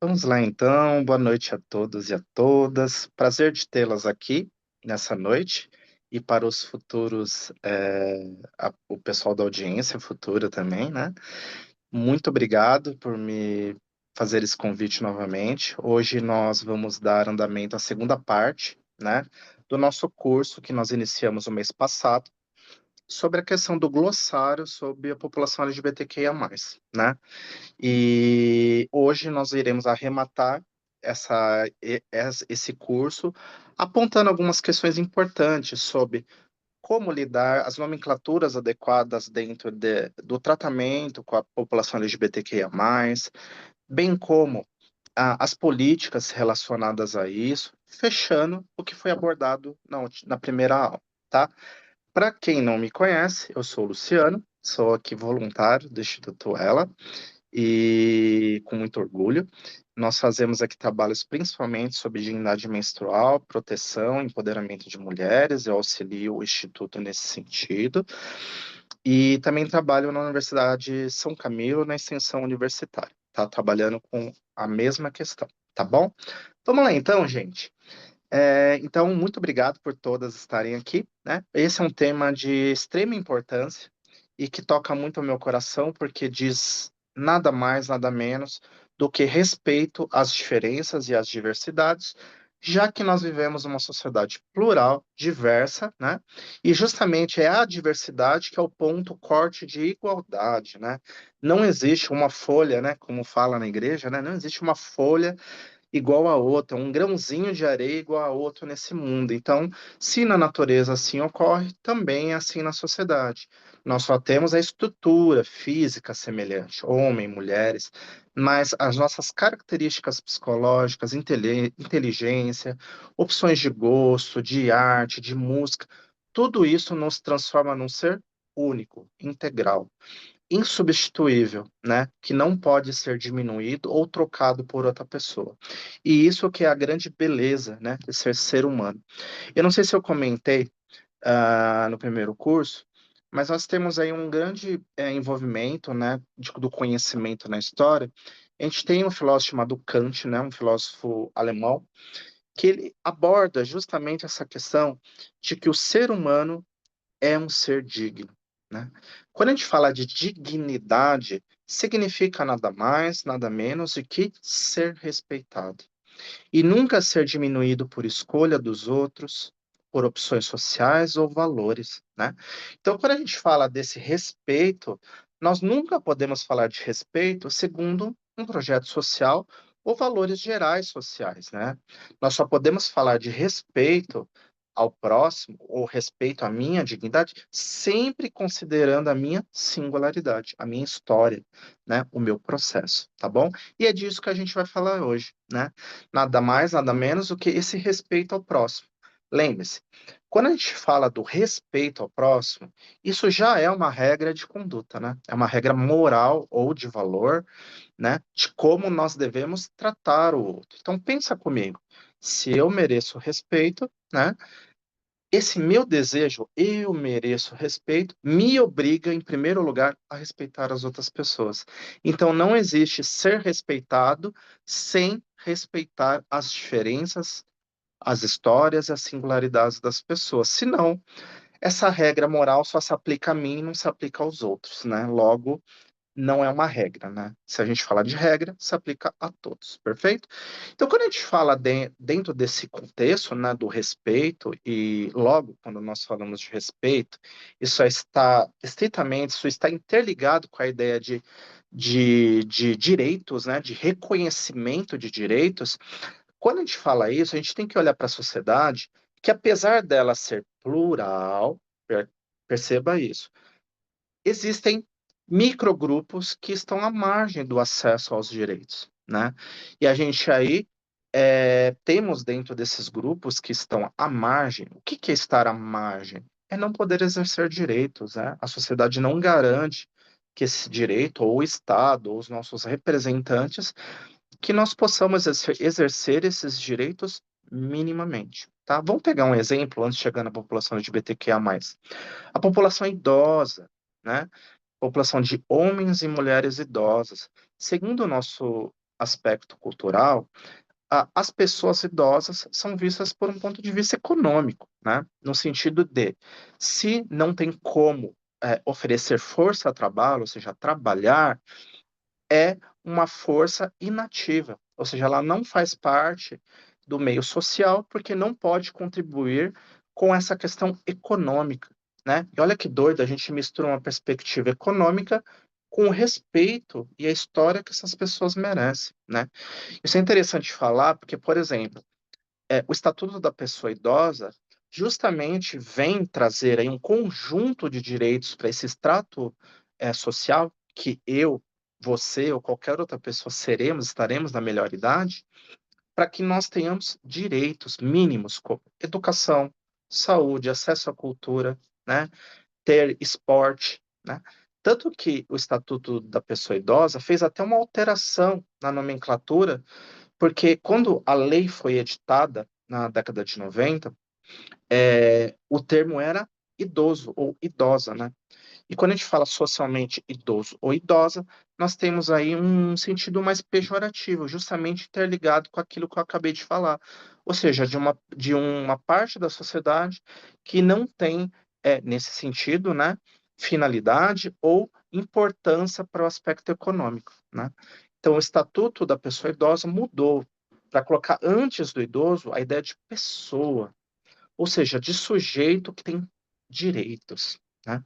Vamos lá então, boa noite a todos e a todas. Prazer de tê-las aqui nessa noite e para os futuros, o pessoal da audiência futura também, né? Muito obrigado por me fazer esse convite novamente. Hoje nós vamos dar andamento à segunda parte, né, do nosso curso que nós iniciamos o mês passado sobre a questão do glossário sobre a população LGBTQIA+, né? E hoje nós iremos arrematar esse curso, apontando algumas questões importantes sobre como lidar, as nomenclaturas adequadas dentro do tratamento com a população LGBTQIA+, bem como as políticas relacionadas a isso, fechando o que foi abordado na primeira aula, tá? Para quem não me conhece, eu sou o Luciano, sou aqui voluntário do Instituto Ela, e com muito orgulho. Nós fazemos aqui trabalhos principalmente sobre dignidade menstrual, proteção, empoderamento de mulheres. Eu auxilio o Instituto nesse sentido. E também trabalho na Universidade São Camilo, na extensão universitária, tá? Trabalhando com a mesma questão, tá bom? Vamos lá então, gente. Então, muito obrigado por todas estarem aqui, né? Esse é um tema de extrema importância e que toca muito ao meu coração, porque diz nada mais, nada menos do que respeito às diferenças e às diversidades, já que nós vivemos uma sociedade plural, diversa, né? E justamente é a diversidade que é o ponto corte de igualdade, né? Não existe uma folha, né? Como fala na igreja, né? Não existe uma folha igual a outra, um grãozinho de areia igual a outro nesse mundo. Então, se na natureza assim ocorre, também é assim na sociedade. Nós só temos a estrutura física semelhante, homem, mulheres, mas as nossas características psicológicas, inteligência, opções de gosto, de arte, de música, tudo isso nos transforma num ser único, integral, insubstituível, né? Que não pode ser diminuído ou trocado por outra pessoa. E isso que é a grande beleza, né? De ser humano. Eu não sei se eu comentei no primeiro curso, mas nós temos aí um grande envolvimento, né? Do conhecimento na história. A gente tem um filósofo chamado Kant, né? Um filósofo alemão, que ele aborda justamente essa questão de que o ser humano é um ser digno, né? Quando a gente fala de dignidade, significa nada mais, nada menos do que ser respeitado. E nunca ser diminuído por escolha dos outros, por opções sociais ou valores, né? Então, quando a gente fala desse respeito, nós nunca podemos falar de respeito segundo um projeto social ou valores gerais sociais, né? Nós só podemos falar de respeito ao próximo ou respeito à minha dignidade sempre considerando a minha singularidade, a minha história, né? O meu processo, tá bom? E é disso que a gente vai falar hoje, né? Nada mais, nada menos do que esse respeito ao próximo. Lembre-se, quando a gente fala do respeito ao próximo, isso já é uma regra de conduta, né? É uma regra moral ou de valor, né? De como nós devemos tratar o outro. Então pensa comigo, se eu mereço respeito, né? Esse meu desejo, eu mereço respeito, me obriga, em primeiro lugar, a respeitar as outras pessoas. Então, não existe ser respeitado sem respeitar as diferenças, as histórias e as singularidades das pessoas. Senão, essa regra moral só se aplica a mim e não se aplica aos outros, né? Logo, não é uma regra, né? Se a gente falar de regra, se aplica a todos, perfeito? Então, quando a gente fala dentro desse contexto, né, do respeito, e logo quando nós falamos de respeito, isso está estritamente, isso está interligado com a ideia de direitos, né, de reconhecimento de direitos. Quando a gente fala isso, a gente tem que olhar para a sociedade, que apesar dela ser plural, perceba isso, existem microgrupos que estão à margem do acesso aos direitos, né? E a gente aí temos dentro desses grupos que estão à margem. O que que é estar à margem? É não poder exercer direitos, né? A sociedade não garante que esse direito, ou o Estado, ou os nossos representantes, que nós possamos exercer esses direitos minimamente, tá? Vamos pegar um exemplo antes de chegar na população LGBTQIA+. A população idosa, né? População de homens e mulheres idosas. Segundo o nosso aspecto cultural, as pessoas idosas são vistas por um ponto de vista econômico, né? No sentido de, se não tem como oferecer força a trabalho, ou seja, trabalhar, é uma força inativa, ou seja, ela não faz parte do meio social porque não pode contribuir com essa questão econômica, né? E olha que doido, a gente mistura uma perspectiva econômica com o respeito e a história que essas pessoas merecem, né? Isso é interessante falar porque, por exemplo, o Estatuto da Pessoa Idosa justamente vem trazer aí um conjunto de direitos para esse extrato social que eu, você ou qualquer outra pessoa seremos, estaremos na melhor idade, para que nós tenhamos direitos mínimos como educação, saúde, acesso à cultura, né, ter esporte, né? Tanto que o Estatuto da Pessoa Idosa fez até uma alteração na nomenclatura porque quando a lei foi editada, na década de 90, o termo era idoso ou idosa, né? E quando a gente fala socialmente idoso ou idosa, nós temos aí um sentido mais pejorativo, justamente interligado com aquilo que eu acabei de falar. Ou seja, de uma parte da sociedade que não tem, nesse sentido, né, finalidade ou importância para o aspecto econômico, né? Então, o Estatuto da Pessoa Idosa mudou para colocar antes do idoso a ideia de pessoa, ou seja, de sujeito que tem direitos, né?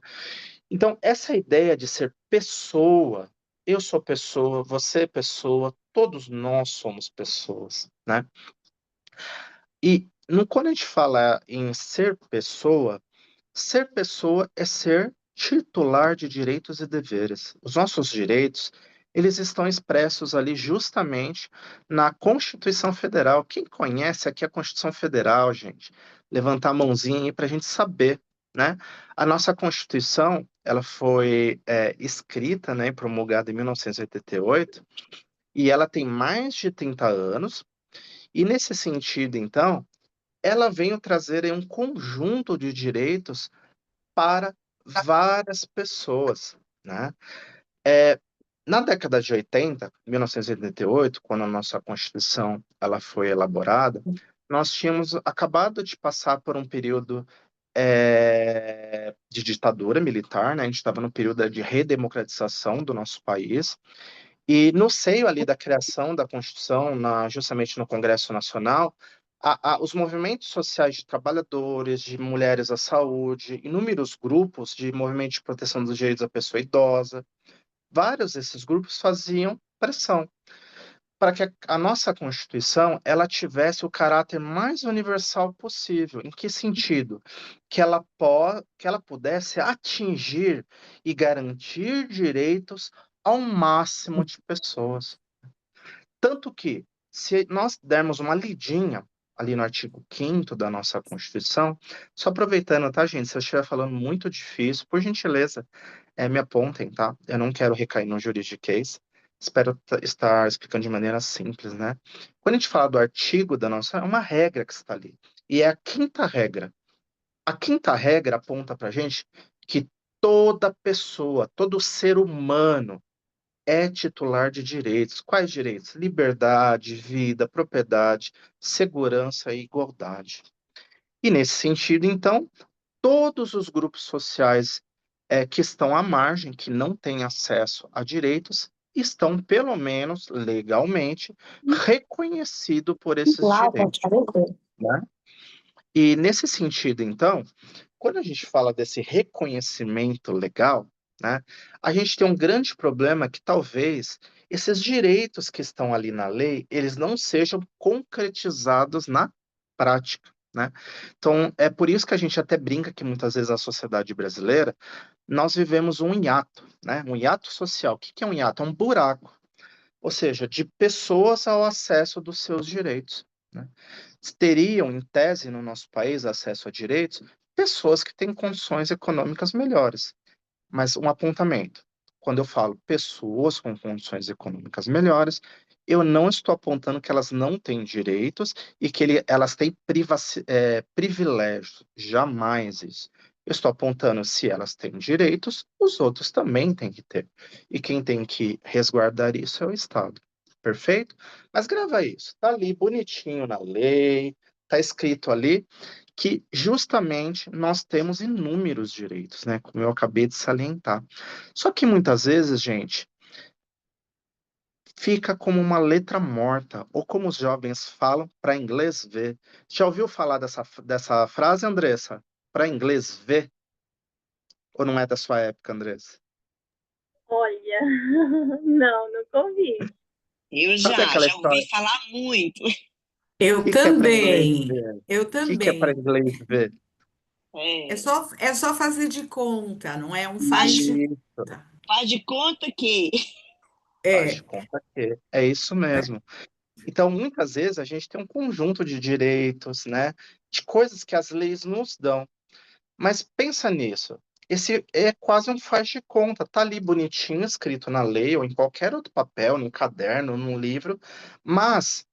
Então, essa ideia de ser pessoa, eu sou pessoa, você é pessoa, todos nós somos pessoas, né? E quando a gente fala em ser pessoa é ser titular de direitos e deveres. Os nossos direitos, eles estão expressos ali justamente na Constituição Federal. Quem conhece aqui a Constituição Federal, gente? Levantar a mãozinha aí para a gente saber, né? A nossa Constituição, ela foi escrita, né, e promulgada em 1988, e ela tem mais de 30 anos, e nesse sentido, então, ela veio trazer aí um conjunto de direitos para várias pessoas, né? É, na década de 80, 1988, quando a nossa Constituição ela foi elaborada, nós tínhamos acabado de passar por um período de ditadura militar, né? A gente estava no período de redemocratização do nosso país, e no seio ali da criação da Constituição, justamente no Congresso Nacional, os movimentos sociais de trabalhadores, de mulheres à saúde, inúmeros grupos de movimento de proteção dos direitos da pessoa idosa, vários desses grupos faziam pressão para que a nossa Constituição ela tivesse o caráter mais universal possível. Em que sentido? Que ela pudesse atingir e garantir direitos ao máximo de pessoas. Tanto que, se nós dermos uma lidinha ali no artigo 5º da nossa Constituição, só aproveitando, tá, gente? Se eu estiver falando muito difícil, por gentileza, me apontem, tá? Eu não quero recair no juridiquês. Espero estar explicando de maneira simples, né? Quando a gente fala do artigo da nossa, é uma regra que está ali. E é a quinta regra. A quinta regra aponta para gente que toda pessoa, todo ser humano, é titular de direitos. Quais direitos? Liberdade, vida, propriedade, segurança e igualdade. E nesse sentido, então, todos os grupos sociais que estão à margem, que não têm acesso a direitos, estão, pelo menos legalmente, reconhecidos por esses Uau, pode direitos, parecer. né? E nesse sentido, então, quando a gente fala desse reconhecimento legal, né, a gente tem um grande problema que talvez esses direitos que estão ali na lei, eles não sejam concretizados na prática, né? Então, é por isso que a gente até brinca que muitas vezes a sociedade brasileira, nós vivemos um hiato, né? Um hiato social. O que que é um hiato? É um buraco, ou seja, de pessoas ao acesso dos seus direitos, né? Teriam, em tese, no nosso país, acesso a direitos pessoas que têm condições econômicas melhores. Mas um apontamento: quando eu falo pessoas com condições econômicas melhores, eu não estou apontando que elas não têm direitos e que elas têm privilégios. Jamais isso. Eu estou apontando se elas têm direitos, os outros também têm que ter. E quem tem que resguardar isso é o Estado. perfeito? Mas grava isso, tá ali bonitinho na lei, tá escrito ali que justamente nós temos inúmeros direitos, né? Como eu acabei de salientar. Só que muitas vezes, gente, fica como uma letra morta, ou como os jovens falam, para inglês ver. Já ouviu falar dessa frase, Andressa? Para inglês ver? Ou não é da sua época, Andressa? Olha, não, nunca ouvi. Eu Sabe aquela já ouvi história? falar muito. O Eu que que é para inglês também, ver? O eu que é para também. inglês ver? É, É só fazer de conta, não é um faz de E conta. faz de conta que. faz de É, conta que é isso mesmo. Então, muitas vezes, a gente tem um conjunto de direitos, né? De coisas que as leis nos dão. Mas pensa nisso. Esse é quase um faz de conta. Tá ali bonitinho escrito na lei ou em qualquer outro papel, num caderno, num livro, mas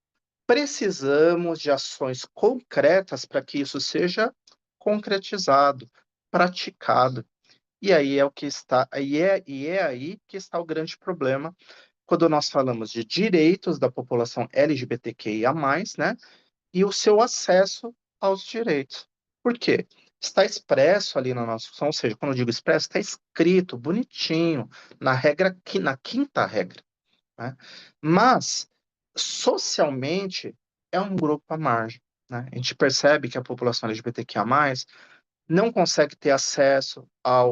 precisamos de ações concretas para que isso seja concretizado, praticado. E aí é o que está, e é aí que está o grande problema quando nós falamos de direitos da população LGBTQIA+, né? E o seu acesso aos direitos. Por quê? Está expresso ali na nossa Constituição, ou seja, quando eu digo expresso, está escrito bonitinho na regra, na quinta regra, né? Mas socialmente é um grupo à margem, né? A gente percebe que a população LGBTQIA+, não consegue ter acesso a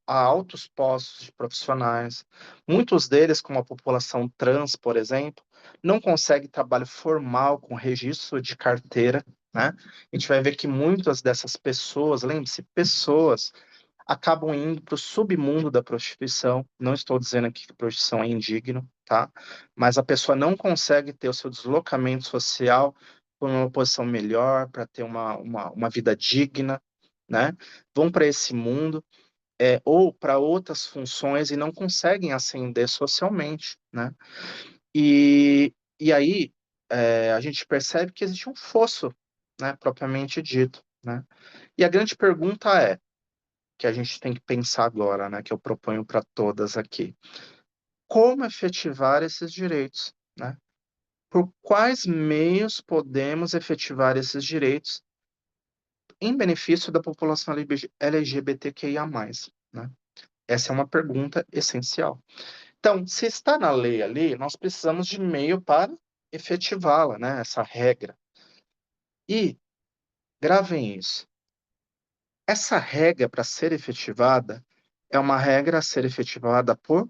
altos postos de profissionais. Muitos deles, como a população trans, por exemplo, não consegue trabalho formal com registro de carteira, né? A gente vai ver que muitas dessas pessoas, lembre-se, pessoas, acabam indo para o submundo da prostituição. Não estou dizendo aqui que a prostituição é indigno, tá? Mas a pessoa não consegue ter o seu deslocamento social por uma posição melhor, para ter uma vida digna, né? Vão para esse mundo, ou para outras funções e não conseguem ascender socialmente, né? E aí a gente percebe que existe um fosso, né, propriamente dito, né? E a grande pergunta é, que a gente tem que pensar agora, né, que eu proponho para todas aqui, como efetivar esses direitos, né? Por quais meios podemos efetivar esses direitos em benefício da população LGBTQIA+, né? Essa é uma pergunta essencial. Então, se está na lei ali, nós precisamos de meio para efetivá-la, né? Essa regra. E gravem isso. Essa regra, para ser efetivada, é uma regra a ser efetivada por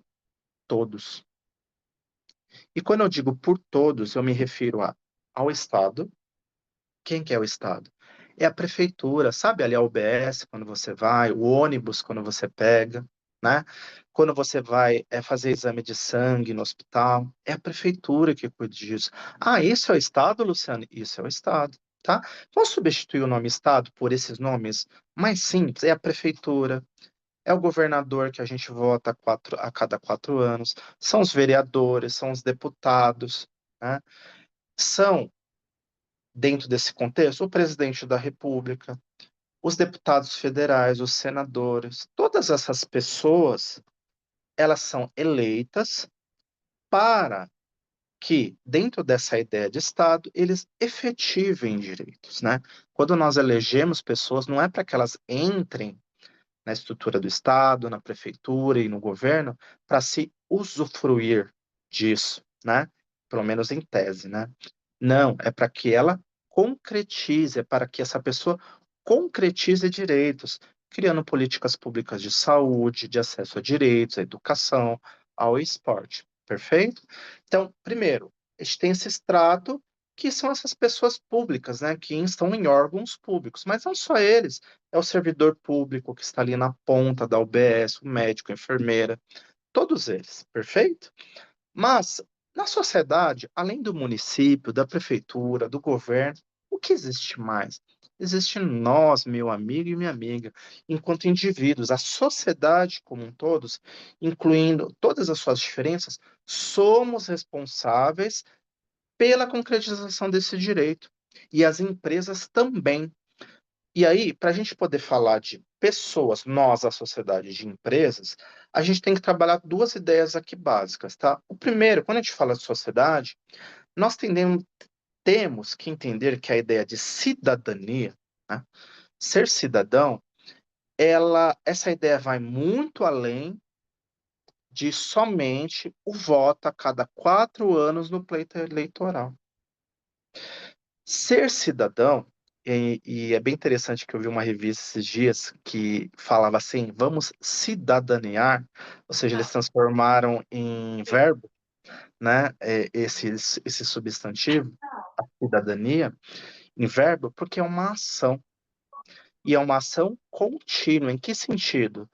todos. E quando eu digo por todos, eu me refiro ao Estado. Quem que é o Estado? É a prefeitura, sabe ali a UBS quando você vai, o ônibus quando você pega, né? Quando você vai fazer exame de sangue no hospital, é a prefeitura que cuida disso. Ah, isso é o Estado, Luciano? Isso é o Estado, tá? Vamos substituir o nome Estado por esses nomes mais simples? É a prefeitura, é o governador que a gente vota a cada 4 anos, são os vereadores, são os deputados, né? São dentro desse contexto, o presidente da República, os deputados federais, os senadores, todas essas pessoas, elas são eleitas para que, dentro dessa ideia de Estado, eles efetivem direitos, né? Quando nós elegemos pessoas, não é para que elas entrem na estrutura do Estado, na prefeitura e no governo, para se usufruir disso, né? Pelo menos em tese, né? Não, é para que ela concretize, é para que essa pessoa concretize direitos, criando políticas públicas de saúde, de acesso a direitos, à educação, ao esporte. Perfeito? Então, primeiro, a gente tem esse extrato que são essas pessoas públicas, né, que estão em órgãos públicos, mas não só eles, é o servidor público que está ali na ponta da UBS, o médico, a enfermeira, todos eles, perfeito? Mas, na sociedade, além do município, da prefeitura, do governo, o que existe mais? Existe nós, meu amigo e minha amiga, enquanto indivíduos, a sociedade como um todo, incluindo todas as suas diferenças, somos responsáveis pela concretização desse direito. E as empresas também. E aí, para a gente poder falar de pessoas, nós, a sociedade de empresas, a gente tem que trabalhar duas ideias aqui básicas, tá? O primeiro, quando a gente fala de sociedade, nós temos que entender que a ideia de cidadania, né, ser cidadão, essa ideia vai muito além de somente o voto a cada 4 anos no pleito eleitoral. Ser cidadão, e é bem interessante que eu vi uma revista esses dias que falava assim: vamos cidadanear, ou seja, eles transformaram em verbo, né, esse substantivo, a cidadania, em verbo, porque é uma ação. E é uma ação contínua. Em que sentido?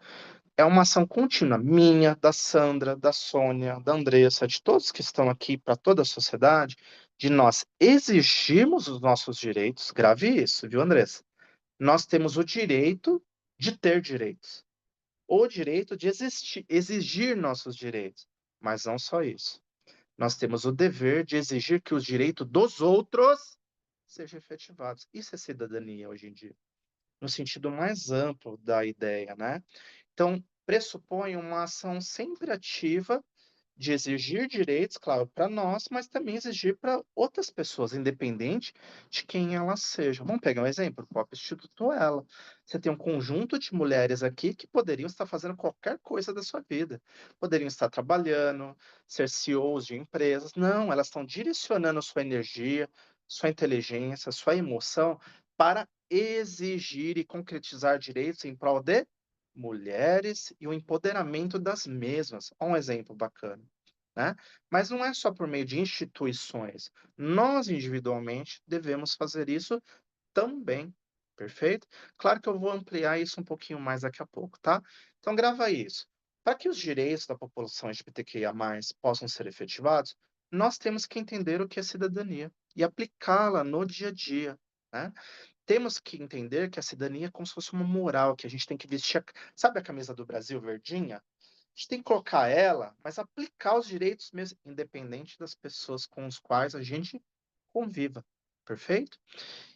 É uma ação contínua minha, da Sandra, da Sônia, da Andressa, de todos que estão aqui, para toda a sociedade, de nós exigirmos os nossos direitos. Grave isso, viu, Andressa? Nós temos o direito de ter direitos, o direito de exigir nossos direitos, mas não só isso. Nós temos o dever de exigir que os direitos dos outros sejam efetivados. Isso é cidadania hoje em dia, no sentido mais amplo da ideia, né? Então, pressupõe uma ação sempre ativa de exigir direitos, claro, para nós, mas também exigir para outras pessoas, independente de quem elas sejam. Vamos pegar um exemplo, o próprio Instituto Ela. Você tem um conjunto de mulheres aqui que poderiam estar fazendo qualquer coisa da sua vida. Poderiam estar trabalhando, ser CEOs de empresas. Não, elas estão direcionando sua energia, sua inteligência, sua emoção para exigir e concretizar direitos em prol de mulheres e o empoderamento das mesmas. Olha um exemplo bacana, né? Mas não é só por meio de instituições. Nós, individualmente, devemos fazer isso também, perfeito? Claro que eu vou ampliar isso um pouquinho mais daqui a pouco, tá? Então, grava isso. Para que os direitos da população LGBTQIA+, possam ser efetivados, nós temos que entender o que é cidadania e aplicá-la no dia a dia, né? Temos que entender que a cidadania é como se fosse uma moral, que a gente tem que vestir sabe a camisa do Brasil verdinha? A gente tem que colocar ela, mas aplicar os direitos mesmo, independente das pessoas com as quais a gente conviva, perfeito?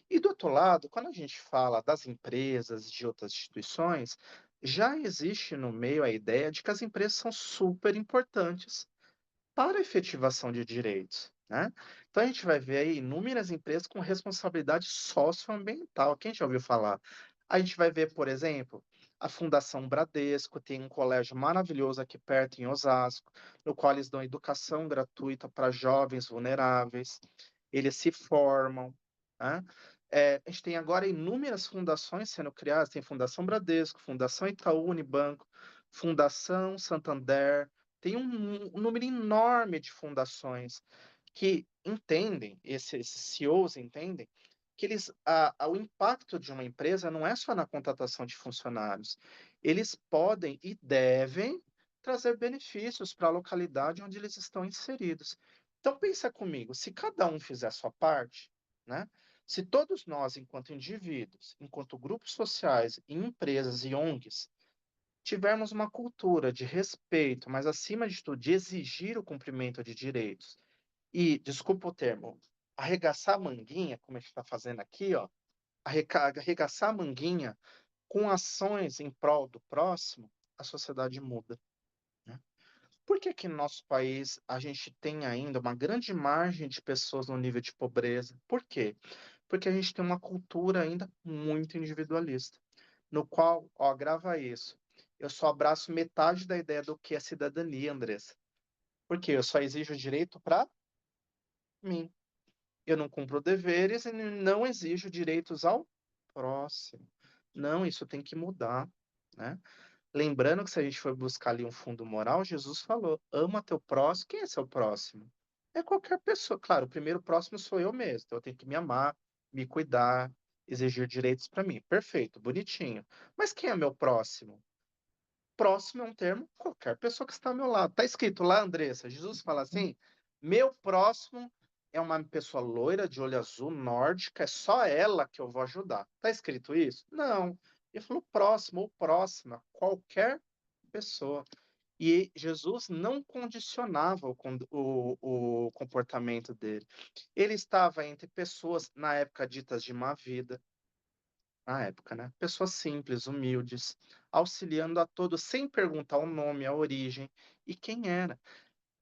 E do outro lado, quando a gente fala das empresas, de outras instituições, já existe no meio a ideia de que as empresas são super importantes para a efetivação de direitos, né? Então a gente vai ver aí inúmeras empresas com responsabilidade socioambiental. Quem já ouviu falar? A gente vai ver, por exemplo, a Fundação Bradesco tem um colégio maravilhoso aqui perto em Osasco, no qual eles dão educação gratuita para jovens vulneráveis. Eles se formam, né? A gente tem agora inúmeras fundações sendo criadas, tem Fundação Bradesco, Fundação Itaú Unibanco, Fundação Santander, tem um número enorme de fundações que entendem, esses CEOs entendem, que o impacto de uma empresa não é só na contratação de funcionários. Eles podem e devem trazer benefícios para a localidade onde eles estão inseridos. Então pensa comigo, se cada um fizer a sua parte, né? Se todos nós, enquanto indivíduos, enquanto grupos sociais, empresas e ONGs, tivermos uma cultura de respeito, mas acima de tudo, de exigir o cumprimento de direitos e, desculpa o termo, arregaçar a manguinha, como a gente está fazendo aqui, ó, arregaçar a manguinha com ações em prol do próximo, a sociedade muda, né? Por que que no nosso país a gente tem ainda uma grande margem de pessoas no nível de pobreza? Por quê? Porque a gente tem uma cultura ainda muito individualista, no qual, ó, grava isso. Eu só abraço metade da ideia do que é cidadania, Andressa. Porque eu só exijo direito para mim. Eu não cumpro deveres e não exijo direitos ao próximo. Não, isso tem que mudar, né? Lembrando que se a gente for buscar ali um fundo moral, Jesus falou: ama teu próximo. Quem é seu próximo? É qualquer pessoa. Claro, o primeiro próximo sou eu mesmo. Então eu tenho que me amar, me cuidar, exigir direitos para mim. Perfeito, bonitinho. Mas quem é meu próximo? Próximo é um termo, qualquer pessoa que está ao meu lado. Está escrito lá, Andressa. Jesus fala assim: meu próximo é uma pessoa loira, de olho azul, nórdica, é só ela que eu vou ajudar. Está escrito isso? Não. Ele falou próximo ou próxima, qualquer pessoa. E Jesus não condicionava o comportamento dele. Ele estava entre pessoas, na época, ditas de má vida, na época, né? Pessoas simples, humildes, auxiliando a todos sem perguntar o nome, a origem e quem era.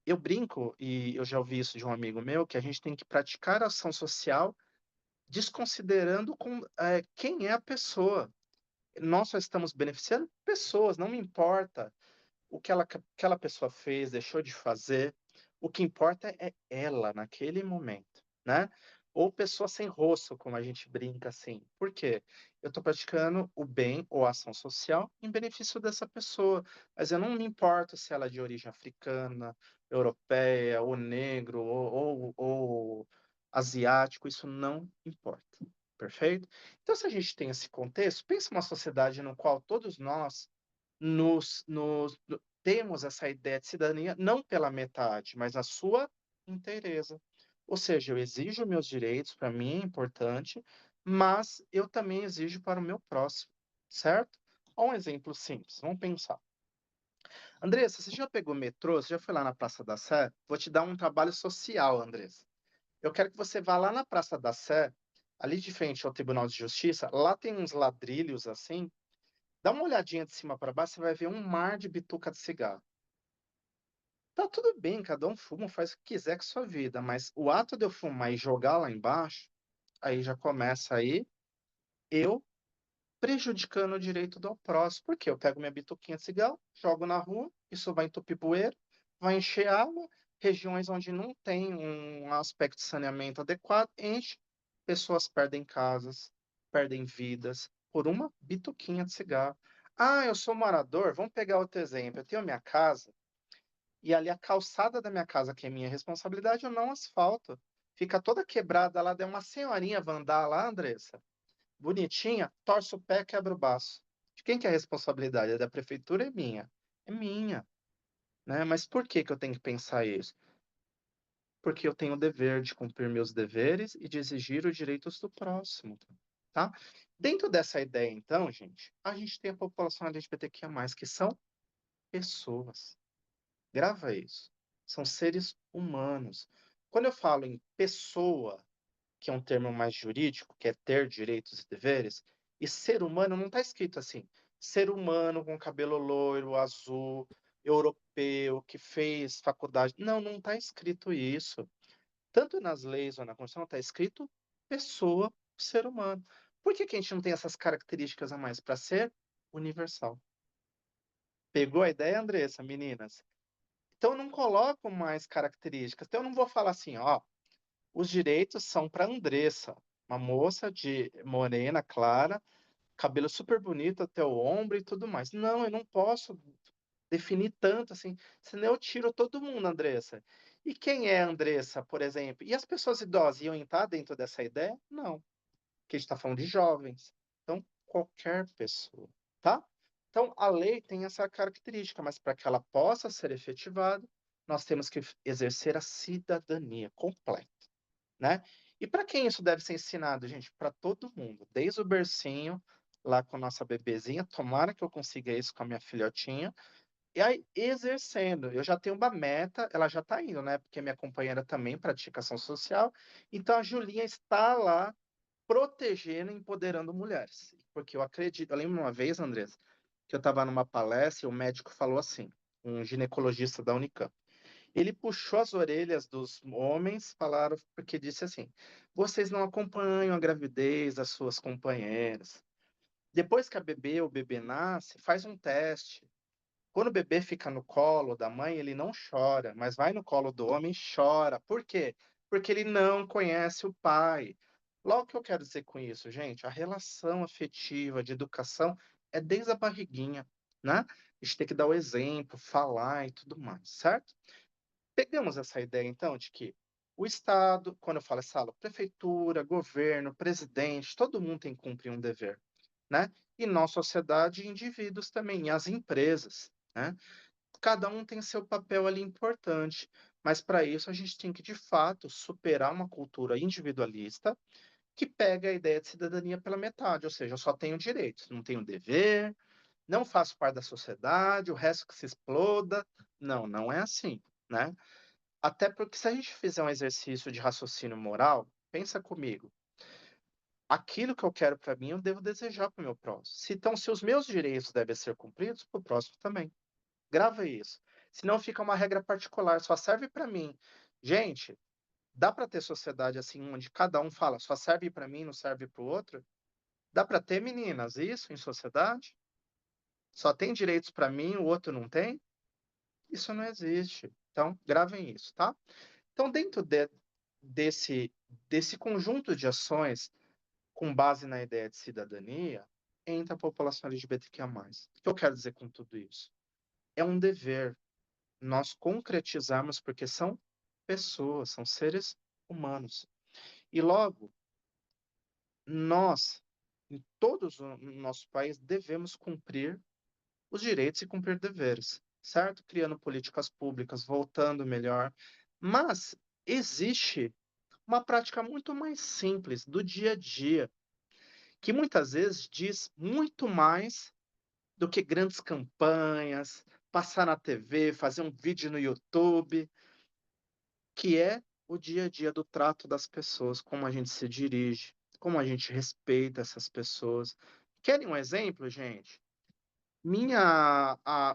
Eu brinco, e eu já ouvi isso de um amigo meu, que a gente tem que praticar ação social desconsiderando quem é a pessoa. Nós só estamos beneficiando pessoas, não me importa o que aquela pessoa fez, deixou de fazer. O que importa é ela naquele momento, né? Ou pessoa sem rosto, como a gente brinca assim. Por quê? Eu estou praticando o bem ou a ação social em benefício dessa pessoa, mas eu não me importo se ela é de origem africana, europeia, ou negro, ou asiático, isso não importa. Perfeito? Então, se a gente tem esse contexto, pensa uma sociedade no qual todos nós temos essa ideia de cidadania não pela metade, mas a sua inteireza. Ou seja, eu exijo meus direitos, para mim é importante, mas eu também exijo para o meu próximo, certo? Olha um exemplo simples, vamos pensar. Andressa, você já pegou metrô? Você já foi lá na Praça da Sé? Vou te dar um trabalho social, Andressa. Eu quero que você vá lá na Praça da Sé, ali de frente ao Tribunal de Justiça, lá tem uns ladrilhos assim. Dá uma olhadinha de cima para baixo, você vai ver um mar de bituca de cigarro. Tá tudo bem, cada um fuma, faz o que quiser com sua vida, mas o ato de eu fumar e jogar lá embaixo, aí já começa aí eu prejudicando o direito do próximo. Porque eu pego minha bituquinha de cigarro, jogo na rua, isso vai entupir bueiro, vai encher água, regiões onde não tem um aspecto de saneamento adequado, enche, pessoas perdem casas, perdem vidas por uma bituquinha de cigarro. Ah, eu sou morador, vamos pegar outro exemplo. Eu tenho minha casa, e ali a calçada da minha casa, que é minha responsabilidade, eu não asfalto. Fica toda quebrada lá, deu uma senhorinha vai andar lá, Andressa, bonitinha, torce o pé, quebra o baço. De quem que é a responsabilidade? É da prefeitura, é minha. É minha, né? Mas por que que eu tenho que pensar isso? Porque eu tenho o dever de cumprir meus deveres e de exigir os direitos do próximo, tá? Dentro dessa ideia, então, gente, a gente tem a população LGBTQIA+, que são pessoas. Grava isso. São seres humanos. Quando eu falo em pessoa, que é um termo mais jurídico, que é ter direitos e deveres, e ser humano não está escrito assim. Ser humano com cabelo loiro, azul, europeu, que fez faculdade. Não, não está escrito isso. Tanto nas leis ou na Constituição está escrito pessoa, ser humano. Por que que a gente não tem essas características a mais? Para ser universal. Pegou a ideia, Andressa, meninas? Então, eu não coloco mais características. Então, eu não vou falar assim, ó, os direitos são para Andressa, uma moça de morena, clara, cabelo super bonito até o ombro e tudo mais. Não, eu não posso definir tanto assim, senão eu tiro todo mundo, Andressa. E quem é a Andressa, por exemplo? E as pessoas idosas iam entrar dentro dessa ideia? Não, porque a gente está falando de jovens. Então, qualquer pessoa, tá? Então, a lei tem essa característica, mas para que ela possa ser efetivada, nós temos que exercer a cidadania completa, né? E para quem isso deve ser ensinado, gente? Para todo mundo, desde o bercinho, lá com a nossa bebezinha, tomara que eu consiga isso com a minha filhotinha, e aí exercendo. Eu já tenho uma meta, ela já está indo, né? Porque minha companheira também pratica ação social, então a Julinha está lá protegendo e empoderando mulheres. Porque eu acredito, eu lembro uma vez, Andressa, que eu estava numa palestra e o médico falou assim, um ginecologista da Unicamp. Ele puxou as orelhas dos homens, falaram, porque disse assim: vocês não acompanham a gravidez das suas companheiras. Depois que a bebê ou o bebê nasce, faz um teste. Quando o bebê fica no colo da mãe, ele não chora, mas vai no colo do homem e chora. Por quê? Porque ele não conhece o pai. Logo, o que eu quero dizer com isso, gente? A relação afetiva de educação é desde a barriguinha, né? A gente tem que dar o exemplo, falar e tudo mais, certo? Pegamos essa ideia, então, de que o Estado, quando eu falo essa aula, prefeitura, governo, presidente, todo mundo tem que cumprir um dever, né? E nós, sociedade, indivíduos também, e as empresas, né? Cada um tem seu papel ali importante, mas para isso a gente tem que, de fato, superar uma cultura individualista que pega a ideia de cidadania pela metade, ou seja, eu só tenho direitos, não tenho dever, não faço parte da sociedade, o resto que se exploda. Não, não é assim, né? Até porque se a gente fizer um exercício de raciocínio moral, pensa comigo. aquilo que eu quero para mim, eu devo desejar para o meu próximo. Então, se os meus direitos devem ser cumpridos, para o próximo também. Grava isso. Senão fica uma regra particular, só serve para mim. Gente, dá para ter sociedade assim, onde cada um fala, só serve para mim, não serve para o outro? Dá para ter, meninas, isso em sociedade? Só tem direitos para mim, o outro não tem? Isso não existe. Então, gravem isso, tá? Então, desse, desse conjunto de ações, com base na ideia de cidadania, entra a população LGBTQIA+. O que eu quero dizer com tudo isso? É um dever nós concretizarmos, porque são pessoas, são seres humanos. E logo, nós, em todos o nosso país, devemos cumprir os direitos e cumprir deveres, certo? Criando políticas públicas, voltando melhor. Mas existe uma prática muito mais simples do dia a dia, que muitas vezes diz muito mais do que grandes campanhas, passar na TV, fazer um vídeo no YouTube, que é o dia a dia do trato das pessoas, como a gente se dirige, como a gente respeita essas pessoas. Querem um exemplo, gente?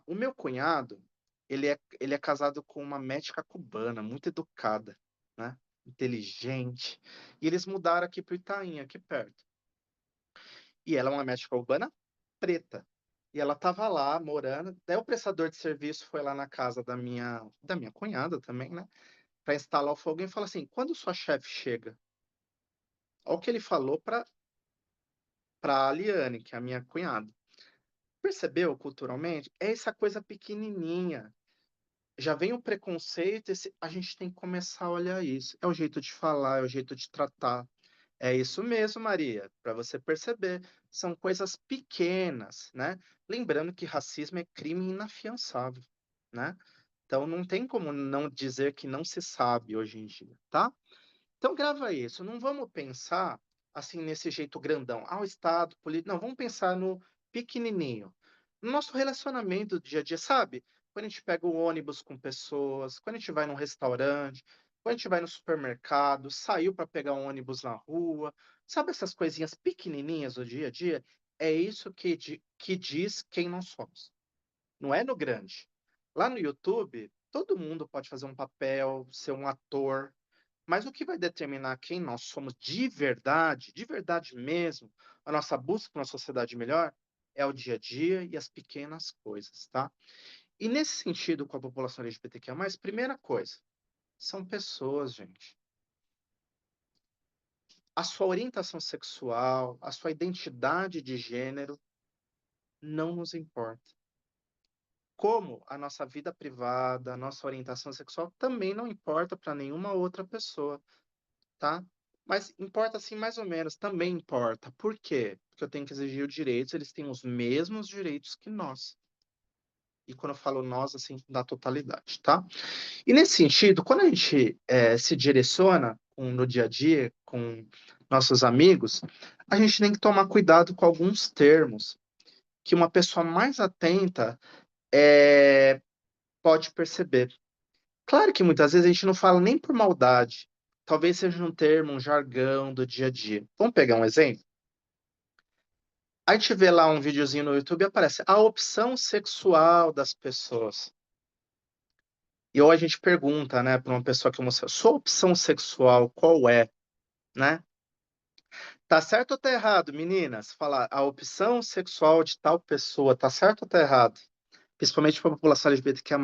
O meu cunhado, ele é casado com uma médica cubana, muito educada, né? Inteligente. E eles mudaram aqui para o Itaim, aqui perto. E ela é uma médica cubana preta. E ela estava lá morando. Daí o prestador de serviço foi lá na casa da minha cunhada também, né? Para instalar o fogo e falou assim: quando sua chefe chega? Olha o que ele falou para a Liane, que é a minha cunhada. Percebeu culturalmente? É essa coisa pequenininha. Já vem o preconceito, a gente tem que começar a olhar isso. É o jeito de falar, é o jeito de tratar. É isso mesmo, Maria, para você perceber. São coisas pequenas, né? Lembrando que racismo é crime inafiançável, né? Então não tem como não dizer que não se sabe hoje em dia, tá? Então grava isso, não vamos pensar assim nesse jeito grandão. Ah, o Estado, político. Não, vamos pensar no pequenininho. No nosso relacionamento do dia a dia, sabe? Quando a gente pega o ônibus com pessoas, quando a gente vai num restaurante, quando a gente vai no supermercado, saiu para pegar um ônibus na rua, sabe essas coisinhas pequenininhas do dia a dia? É isso que diz quem nós somos. Não é no grande. Lá no YouTube, todo mundo pode fazer um papel, ser um ator, mas o que vai determinar quem nós somos de verdade mesmo, a nossa busca por uma sociedade melhor, é o dia a dia e as pequenas coisas, tá? E nesse sentido, com a população LGBTQIA+, primeira coisa, são pessoas, gente. A sua orientação sexual, a sua identidade de gênero não nos importa. Como a nossa vida privada, a nossa orientação sexual também não importa para nenhuma outra pessoa. Tá? Mas importa assim mais ou menos, também importa. Por quê? Porque eu tenho que exigir os direitos, eles têm os mesmos direitos que nós. E quando eu falo nós, assim, na totalidade, tá? E nesse sentido, quando a gente se direciona no dia a dia com nossos amigos, a gente tem que tomar cuidado com alguns termos que uma pessoa mais atenta pode perceber. Claro que muitas vezes a gente não fala nem por maldade. Talvez seja um termo, um jargão do dia a dia. Vamos pegar um exemplo? A gente vê lá um videozinho no YouTube e aparece a opção sexual das pessoas. E ou a gente pergunta, né, para uma pessoa que é homossexual, sua opção sexual qual é, né? Tá certo ou tá errado, meninas? Falar a opção sexual de tal pessoa, tá certo ou tá errado? Principalmente para a população LGBTQIA+.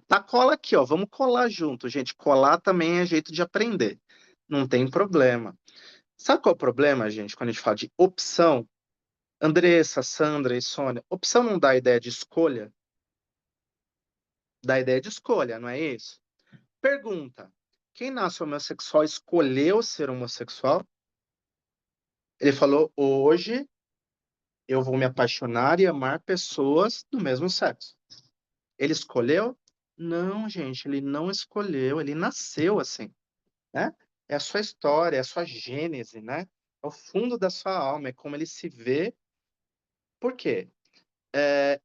Tá, cola aqui, ó, vamos colar junto, gente. Colar também é jeito de aprender. Não tem problema. Sabe qual é o problema, gente, quando a gente fala de opção? Andressa, Sandra e Sônia, opção não dá ideia de escolha? Dá ideia de escolha, não é isso? Pergunta: quem nasce homossexual escolheu ser homossexual? Ele falou: hoje eu vou me apaixonar e amar pessoas do mesmo sexo. Ele escolheu? Não, gente, ele não escolheu, ele nasceu assim, né? É a sua história, é a sua gênese, né? É o fundo da sua alma, é como ele se vê. Por quê?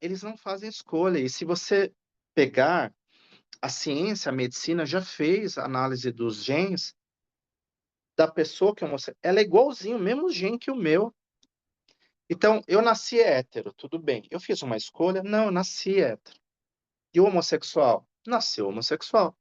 Eles não fazem escolha. E se você pegar a ciência, a medicina já fez análise dos genes da pessoa que é homossexual, ela é igualzinho, o mesmo gene que o meu. Então, eu nasci hétero, tudo bem. Eu fiz uma escolha? Não, eu nasci hétero. E o homossexual? Nasceu homossexual.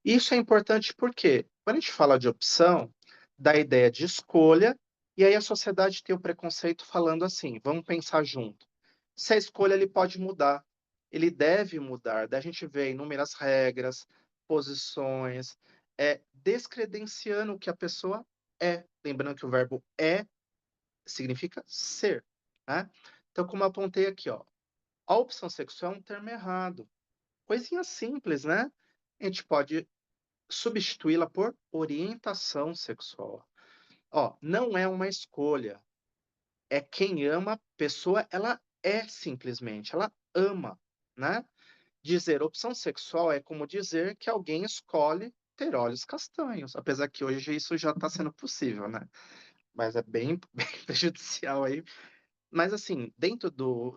Isso é importante porque, quando a gente fala de opção, dá a ideia de escolha, e aí a sociedade tem o preconceito falando assim, vamos pensar junto. Se a escolha ele pode mudar, ele deve mudar. Daí a gente vê inúmeras regras, posições, descredenciando o que a pessoa é. Lembrando que o verbo é significa ser, né? Então, como eu apontei aqui, ó, a opção sexual é um termo errado. Coisinha simples, né? A gente pode substituí-la por orientação sexual. Ó, não é uma escolha. É quem ama a pessoa, ela é simplesmente, ela ama, né? Dizer opção sexual é como dizer que alguém escolhe ter olhos castanhos, apesar que hoje isso já está sendo possível, né? Mas é bem, bem prejudicial aí. Mas assim, dentro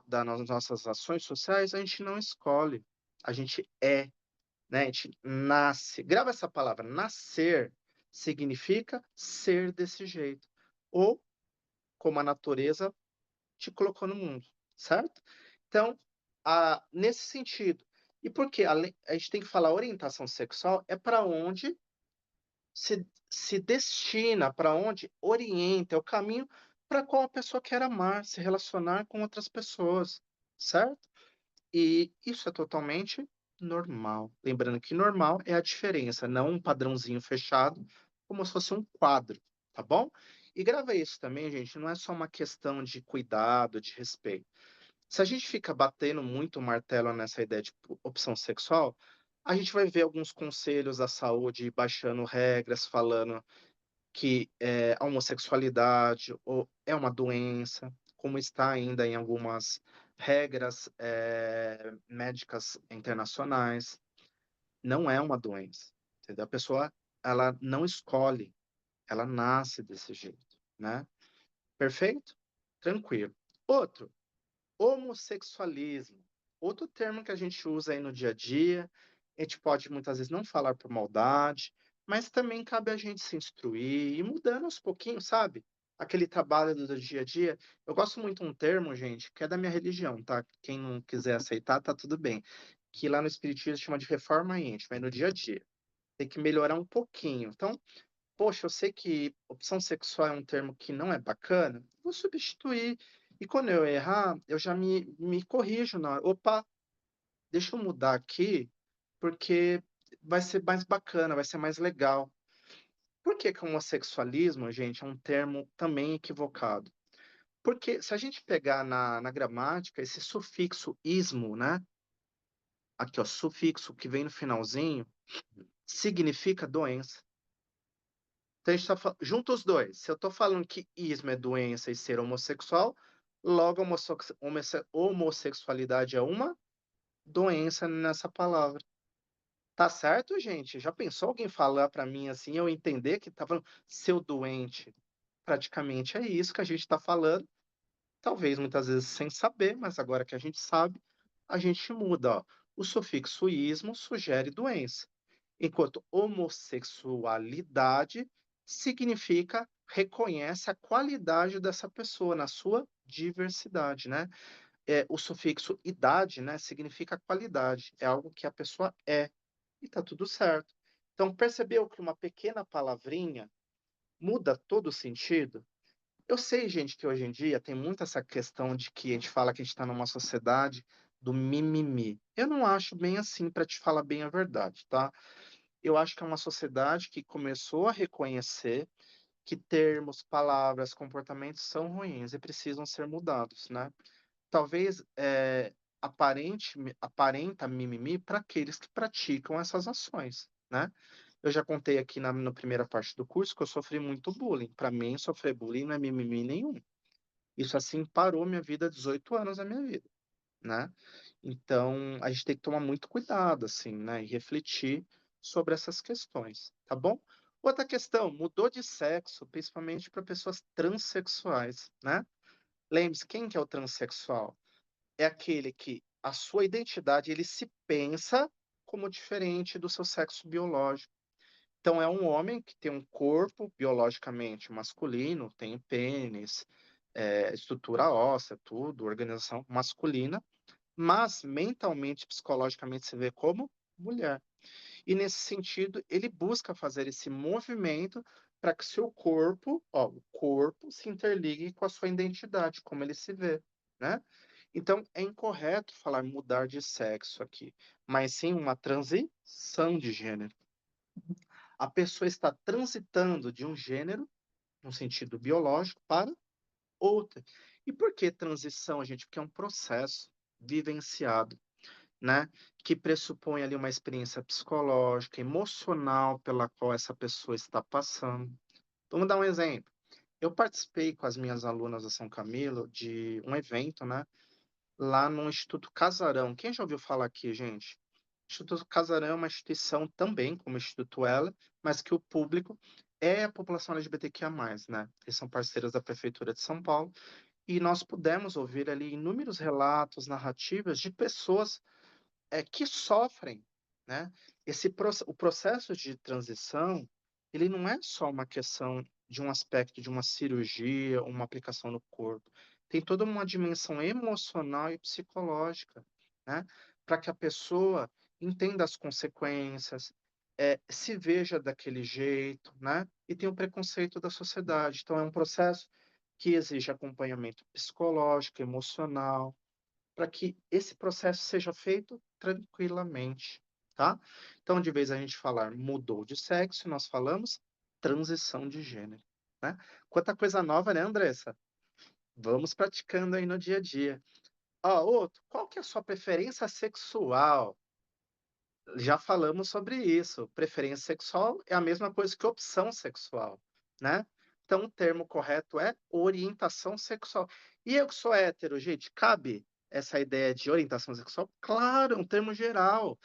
das nossas ações sociais, a gente não escolhe, a gente é, né? A gente nasce. Grava essa palavra, nascer significa ser desse jeito. Ou como a natureza te colocou no mundo, certo? Então, nesse sentido. E por quê? A gente tem que falar orientação sexual é para onde se destina, para onde orienta, é o caminho para qual a pessoa quer amar, se relacionar com outras pessoas, certo? E isso é totalmente normal. Lembrando que normal é a diferença, não um padrãozinho fechado, como se fosse um quadro, tá bom? E grava isso também, gente, não é só uma questão de cuidado, de respeito. Se a gente fica batendo muito o martelo nessa ideia de opção sexual, a gente vai ver alguns conselhos da saúde baixando regras, falando que a homossexualidade é uma doença, como está ainda em algumas regras médicas internacionais, não é uma doença, entendeu? A pessoa, ela não escolhe, ela nasce desse jeito, né? Perfeito? Tranquilo. Outro, homossexualismo. Outro termo que a gente usa aí no dia a dia, a gente pode muitas vezes não falar por maldade, mas também cabe a gente se instruir e mudando aos pouquinhos, sabe? Aquele trabalho do dia a dia. Eu gosto muito de um termo, gente, que é da minha religião, tá? Quem não quiser aceitar, tá tudo bem. Que lá no Espiritismo chama de reforma íntima, é no dia a dia. Tem que melhorar um pouquinho. Então, poxa, eu sei que opção sexual é um termo que não é bacana, vou substituir. E quando eu errar, eu já me corrijo na hora. Opa, deixa eu mudar aqui, porque vai ser mais bacana, vai ser mais legal. Por que que o homossexualismo, gente, é um termo também equivocado? Porque se a gente pegar na gramática, esse sufixo ismo, né? Aqui, ó, sufixo que vem no finalzinho, significa doença. Então, a gente junta os dois. Se eu estou falando que ismo é doença e ser homossexual, logo homossexualidade é uma doença nessa palavra. Tá certo, gente? Já pensou alguém falar para mim assim, eu entender que tá falando seu doente? Praticamente é isso que a gente está falando. Talvez muitas vezes sem saber, mas agora que a gente sabe, a gente muda. Ó. O sufixo ismo sugere doença, enquanto homossexualidade significa reconhece a qualidade dessa pessoa na sua diversidade, né? O sufixo idade, né, significa qualidade, é algo que a pessoa é, e tá tudo certo. Então, percebeu que uma pequena palavrinha muda todo o sentido? Eu sei, gente, que hoje em dia tem muito essa questão de que a gente fala que a gente está numa sociedade do mimimi. Eu não acho bem assim, para te falar bem a verdade, tá? Eu acho que é uma sociedade que começou a reconhecer que termos, palavras, comportamentos são ruins e precisam ser mudados, né? Talvez aparenta mimimi para aqueles que praticam essas ações, né? Eu já contei aqui na primeira parte do curso que eu sofri muito bullying. Para mim, sofrer bullying não é mimimi nenhum. Isso assim parou minha vida, 18 anos da minha vida, né? Então, a gente tem que tomar muito cuidado, assim, né? E refletir sobre essas questões, tá bom? Outra questão, mudou de sexo, principalmente para pessoas transexuais, né? Lembre-se, quem que é o transexual? É aquele que a sua identidade, ele se pensa como diferente do seu sexo biológico. Então, é um homem que tem um corpo biologicamente masculino, tem pênis, estrutura óssea, tudo, organização masculina, mas mentalmente, psicologicamente se vê como mulher. E nesse sentido, ele busca fazer esse movimento para que seu corpo, ó, o corpo se interligue com a sua identidade, como ele se vê, né? Então, é incorreto falar mudar de sexo aqui, mas sim uma transição de gênero. A pessoa está transitando de um gênero, no sentido biológico, para outra. E por que transição, gente? Porque é um processo vivenciado, né? Que pressupõe ali uma experiência psicológica, emocional pela qual essa pessoa está passando. Vamos dar um exemplo. Eu participei com as minhas alunas da São Camilo de um evento, né? Lá no Instituto Casarão. Quem já ouviu falar aqui, gente? Instituto Casarão é uma instituição também, como o Instituto Ela, mas que o público é a população LGBTQIA+, né? Eles são parceiros da Prefeitura de São Paulo, e nós pudemos ouvir ali inúmeros relatos, narrativas de pessoas que sofrem, né? O processo de transição, ele não é só uma questão de um aspecto de uma cirurgia, uma aplicação no corpo. Tem toda uma dimensão emocional e psicológica, né? Para que a pessoa entenda as consequências, se veja daquele jeito, né? E tem o preconceito da sociedade. Então, é um processo que exige acompanhamento psicológico, emocional, para que esse processo seja feito tranquilamente, tá? Então, de vez a gente falar mudou de sexo, nós falamos transição de gênero, né? Quanta coisa nova, né, Andressa? Vamos praticando aí no dia a dia. Ó, outro, qual que é a sua preferência sexual? Já falamos sobre isso. Preferência sexual é a mesma coisa que opção sexual, né? Então, o termo correto é orientação sexual. E eu que sou hétero, gente, cabe essa ideia de orientação sexual? Claro, é um termo geral.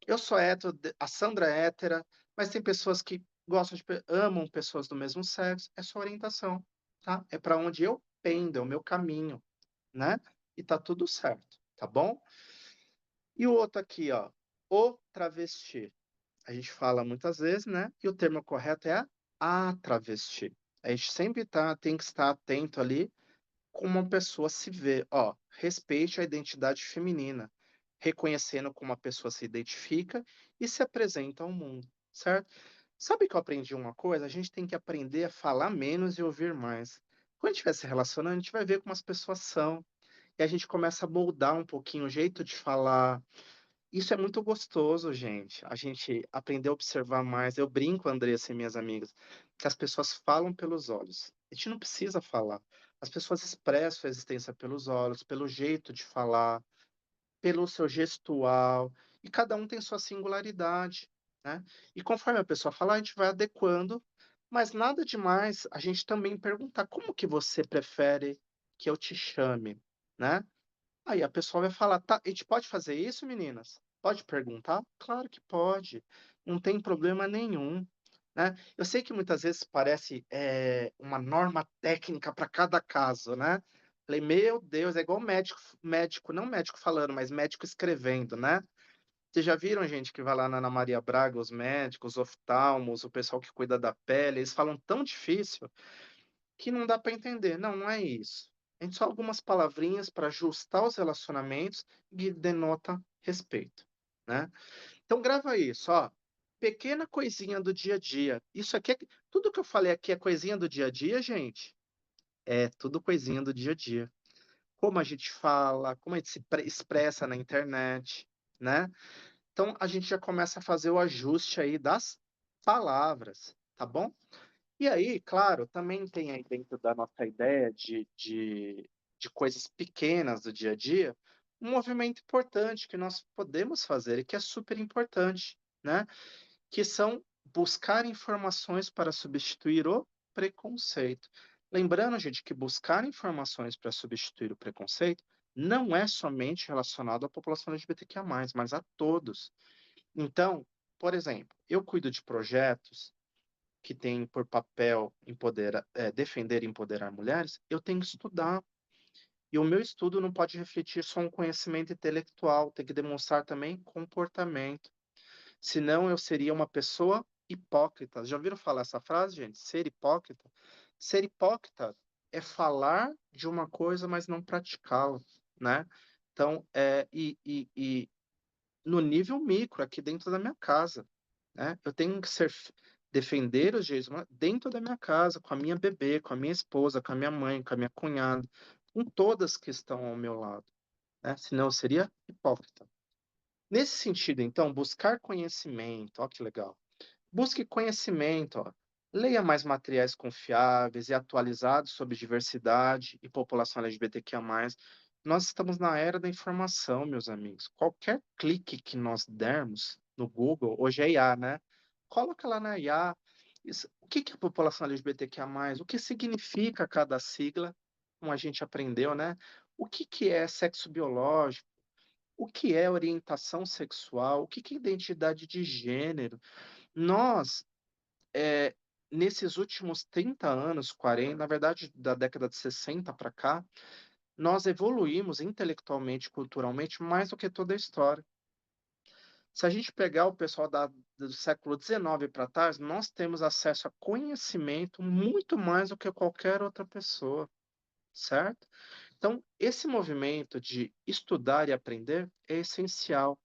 Eu sou hétero, a Sandra é hétera, mas tem pessoas que gostam amam pessoas do mesmo sexo. É sua orientação, tá? É para onde eu pendo, é o meu caminho, né? E tá tudo certo, tá bom? E o outro aqui, ó, o travesti. A gente fala muitas vezes, né? E o termo correto é a travesti. A gente sempre tem que estar atento ali como uma pessoa se vê. Ó, respeite a identidade feminina, reconhecendo como a pessoa se identifica e se apresenta ao mundo, certo? Sabe que eu aprendi uma coisa? A gente tem que aprender a falar menos e ouvir mais. Quando a gente estiver se relacionando, a gente vai ver como as pessoas são. E a gente começa a moldar um pouquinho o jeito de falar, isso é muito gostoso, gente. A gente aprender a observar mais. Eu brinco, Andressa e minhas amigas, que as pessoas falam pelos olhos. A gente não precisa falar. As pessoas expressam a existência pelos olhos, pelo jeito de falar, pelo seu gestual. E cada um tem sua singularidade, né? E conforme a pessoa fala, a gente vai adequando. Mas nada demais a gente também perguntar como que você prefere que eu te chame, né? Aí a pessoa vai falar, tá, a gente pode fazer isso, meninas? Pode perguntar? Claro que pode, não tem problema nenhum, né? Eu sei que muitas vezes parece uma norma técnica para cada caso, né? Falei, meu Deus, é igual médico, não médico falando, mas médico escrevendo, né? Vocês já viram, gente, que vai lá na Ana Maria Braga, os médicos, os oftalmos, o pessoal que cuida da pele, eles falam tão difícil que não dá para entender. Não, não é isso. A gente só algumas palavrinhas para ajustar os relacionamentos e denota respeito, né? Então grava isso, ó. Pequena coisinha do dia a dia. Isso aqui tudo que eu falei aqui é coisinha do dia a dia, gente. É tudo coisinha do dia a dia. Como a gente fala, como a gente se expressa na internet, né? Então a gente já começa a fazer o ajuste aí das palavras, tá bom? E aí, claro, também tem aí dentro da nossa ideia de coisas pequenas do dia a dia, um movimento importante que nós podemos fazer e que é super importante, né? Que são buscar informações para substituir o preconceito. Lembrando, gente, que buscar informações para substituir o preconceito não é somente relacionado à população LGBTQIA+, mas a todos. Então, por exemplo, eu cuido de projetos que tem por papel defender e empoderar mulheres, eu tenho que estudar. E o meu estudo não pode refletir só um conhecimento intelectual, tem que demonstrar também comportamento. Senão eu seria uma pessoa hipócritas. Já ouviram falar essa frase, gente? Ser hipócrita? Ser hipócrita é falar de uma coisa, mas não praticá-la, né? Então, e no nível micro, aqui dentro da minha casa, né? Eu tenho que defender os direitos humanos dentro da minha casa, com a minha bebê, com a minha esposa, com a minha mãe, com a minha cunhada, com todas que estão ao meu lado, né? Senão eu seria hipócrita. Nesse sentido, então, buscar conhecimento, ó que legal. Busque conhecimento, ó. Leia mais materiais confiáveis e atualizados sobre diversidade e população LGBTQIA+. Nós estamos na era da informação, meus amigos. Qualquer clique que nós dermos no Google, hoje é IA, né? Coloca lá na IA, o que que é a população LGBTQIA+, o que significa cada sigla, como a gente aprendeu, né? O que que é sexo biológico, o que é orientação sexual, o que que é identidade de gênero. Nós, nesses últimos 30 anos, 40, na verdade, da década de 60 para cá, nós evoluímos intelectualmente, culturalmente, mais do que toda a história. Se a gente pegar o pessoal do século XIX para trás, nós temos acesso a conhecimento muito mais do que qualquer outra pessoa, certo? Então, esse movimento de estudar e aprender é essencial.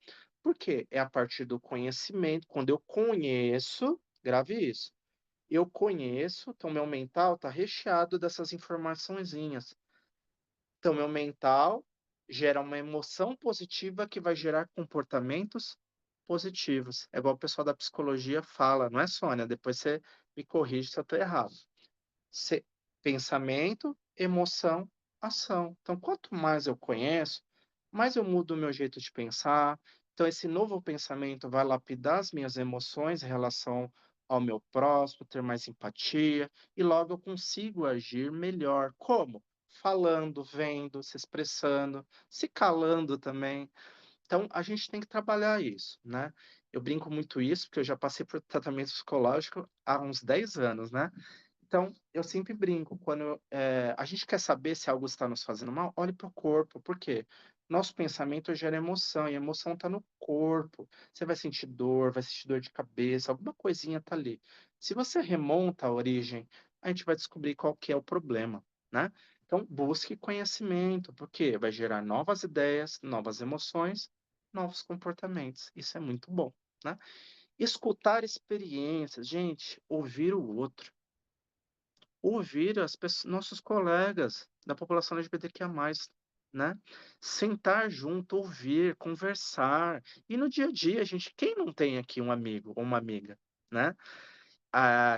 Por quê? É a partir do conhecimento. Quando eu conheço, grave isso. Eu conheço, então meu mental está recheado dessas informaçõezinhas. Então, meu mental gera uma emoção positiva que vai gerar comportamentos positivos. É igual o pessoal da psicologia fala, não é, Sônia? Depois você me corrige se eu estou errado. Pensamento, emoção, ação. Então, quanto mais eu conheço, mais eu mudo o meu jeito de pensar. Então, esse novo pensamento vai lapidar as minhas emoções em relação ao meu próximo, ter mais empatia, e logo eu consigo agir melhor. Como? Falando, vendo, se expressando, se calando também. Então, a gente tem que trabalhar isso, né? Eu brinco muito isso, porque eu já passei por tratamento psicológico há uns 10 anos, né? Então, eu sempre brinco, quando a gente quer saber se algo está nos fazendo mal, olhe para o corpo, por quê? Nosso pensamento gera emoção, e a emoção está no corpo. Você vai sentir dor de cabeça, alguma coisinha está ali. Se você remonta a origem, a gente vai descobrir qual que é o problema, né? Então, busque conhecimento, porque vai gerar novas ideias, novas emoções, novos comportamentos. Isso é muito bom, né? Escutar experiências, gente, ouvir o outro. Ouvir nossos colegas da população LGBTQIA+, né? Sentar junto, ouvir, conversar. E no dia a dia, gente, quem não tem aqui um amigo ou uma amiga, né?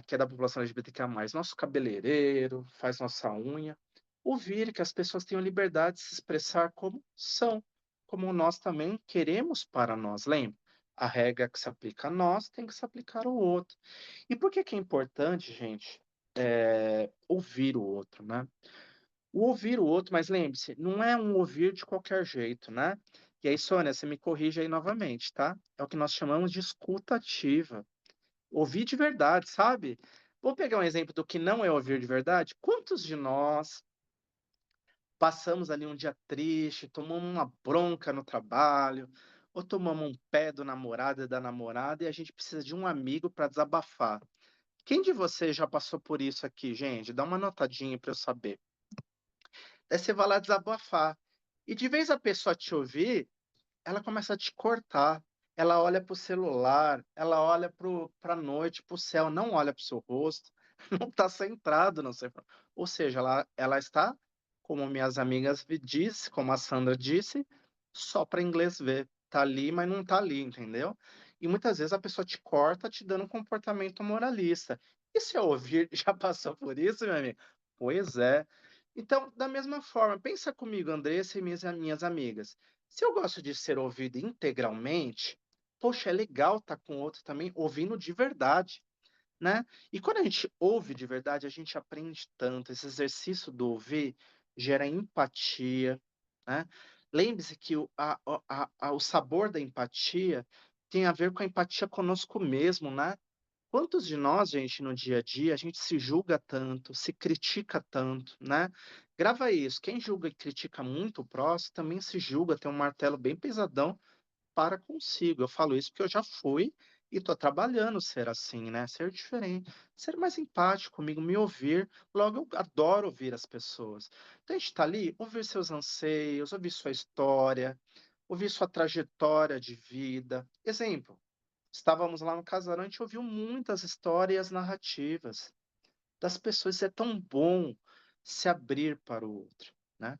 Que é da população LGBTQIA+, nosso cabeleireiro, faz nossa unha. Ouvir que as pessoas tenham liberdade de se expressar como são, como nós também queremos para nós, lembra? A regra que se aplica a nós tem que se aplicar ao outro. E por que que é importante, gente, ouvir o outro, né? O ouvir o outro, mas lembre-se, não é um ouvir de qualquer jeito, né? E aí, Sônia, você me corrige aí novamente, tá? É o que nós chamamos de escuta ativa. Ouvir de verdade, sabe? Vou pegar um exemplo do que não é ouvir de verdade. Quantos de nós passamos ali um dia triste, tomamos uma bronca no trabalho, ou tomamos um pé do namorado e da namorada, e a gente precisa de um amigo para desabafar? Quem de vocês já passou por isso aqui, gente? Dá uma notadinha para eu saber. Daí você vai lá desabafar. E de vez a pessoa te ouvir, ela começa a te cortar. Ela olha para o celular, ela olha para a noite, para o céu, não olha para o seu rosto, não está centrado no seu. Ou seja, ela está, como minhas amigas disse, como a Sandra disse, só para inglês ver. Tá ali, mas não tá ali, entendeu? E muitas vezes a pessoa te corta te dando um comportamento moralista. E se eu ouvir, já passou por isso, meu amigo? Pois é. Então, da mesma forma, pensa comigo, Andressa e minhas amigas. Se eu gosto de ser ouvido integralmente, poxa, é legal estar com o outro também ouvindo de verdade, né? E quando a gente ouve de verdade, a gente aprende tanto. Esse exercício do ouvir gera empatia, né? Lembre-se que o sabor da empatia tem a ver com a empatia conosco mesmo, né? Quantos de nós, gente, no dia a dia, a gente se julga tanto, se critica tanto, né? Grava isso. Quem julga e critica muito o próximo também se julga, tem um martelo bem pesadão para consigo. Eu falo isso porque eu já fui e tô trabalhando ser assim, né, ser diferente, ser mais empático comigo, me ouvir, logo eu adoro ouvir as pessoas. Então a gente tá ali, ouvir seus anseios, ouvir sua história, ouvir sua trajetória de vida. Exemplo, estávamos lá no casarão, a gente ouviu muitas histórias narrativas das pessoas, é tão bom se abrir para o outro, né.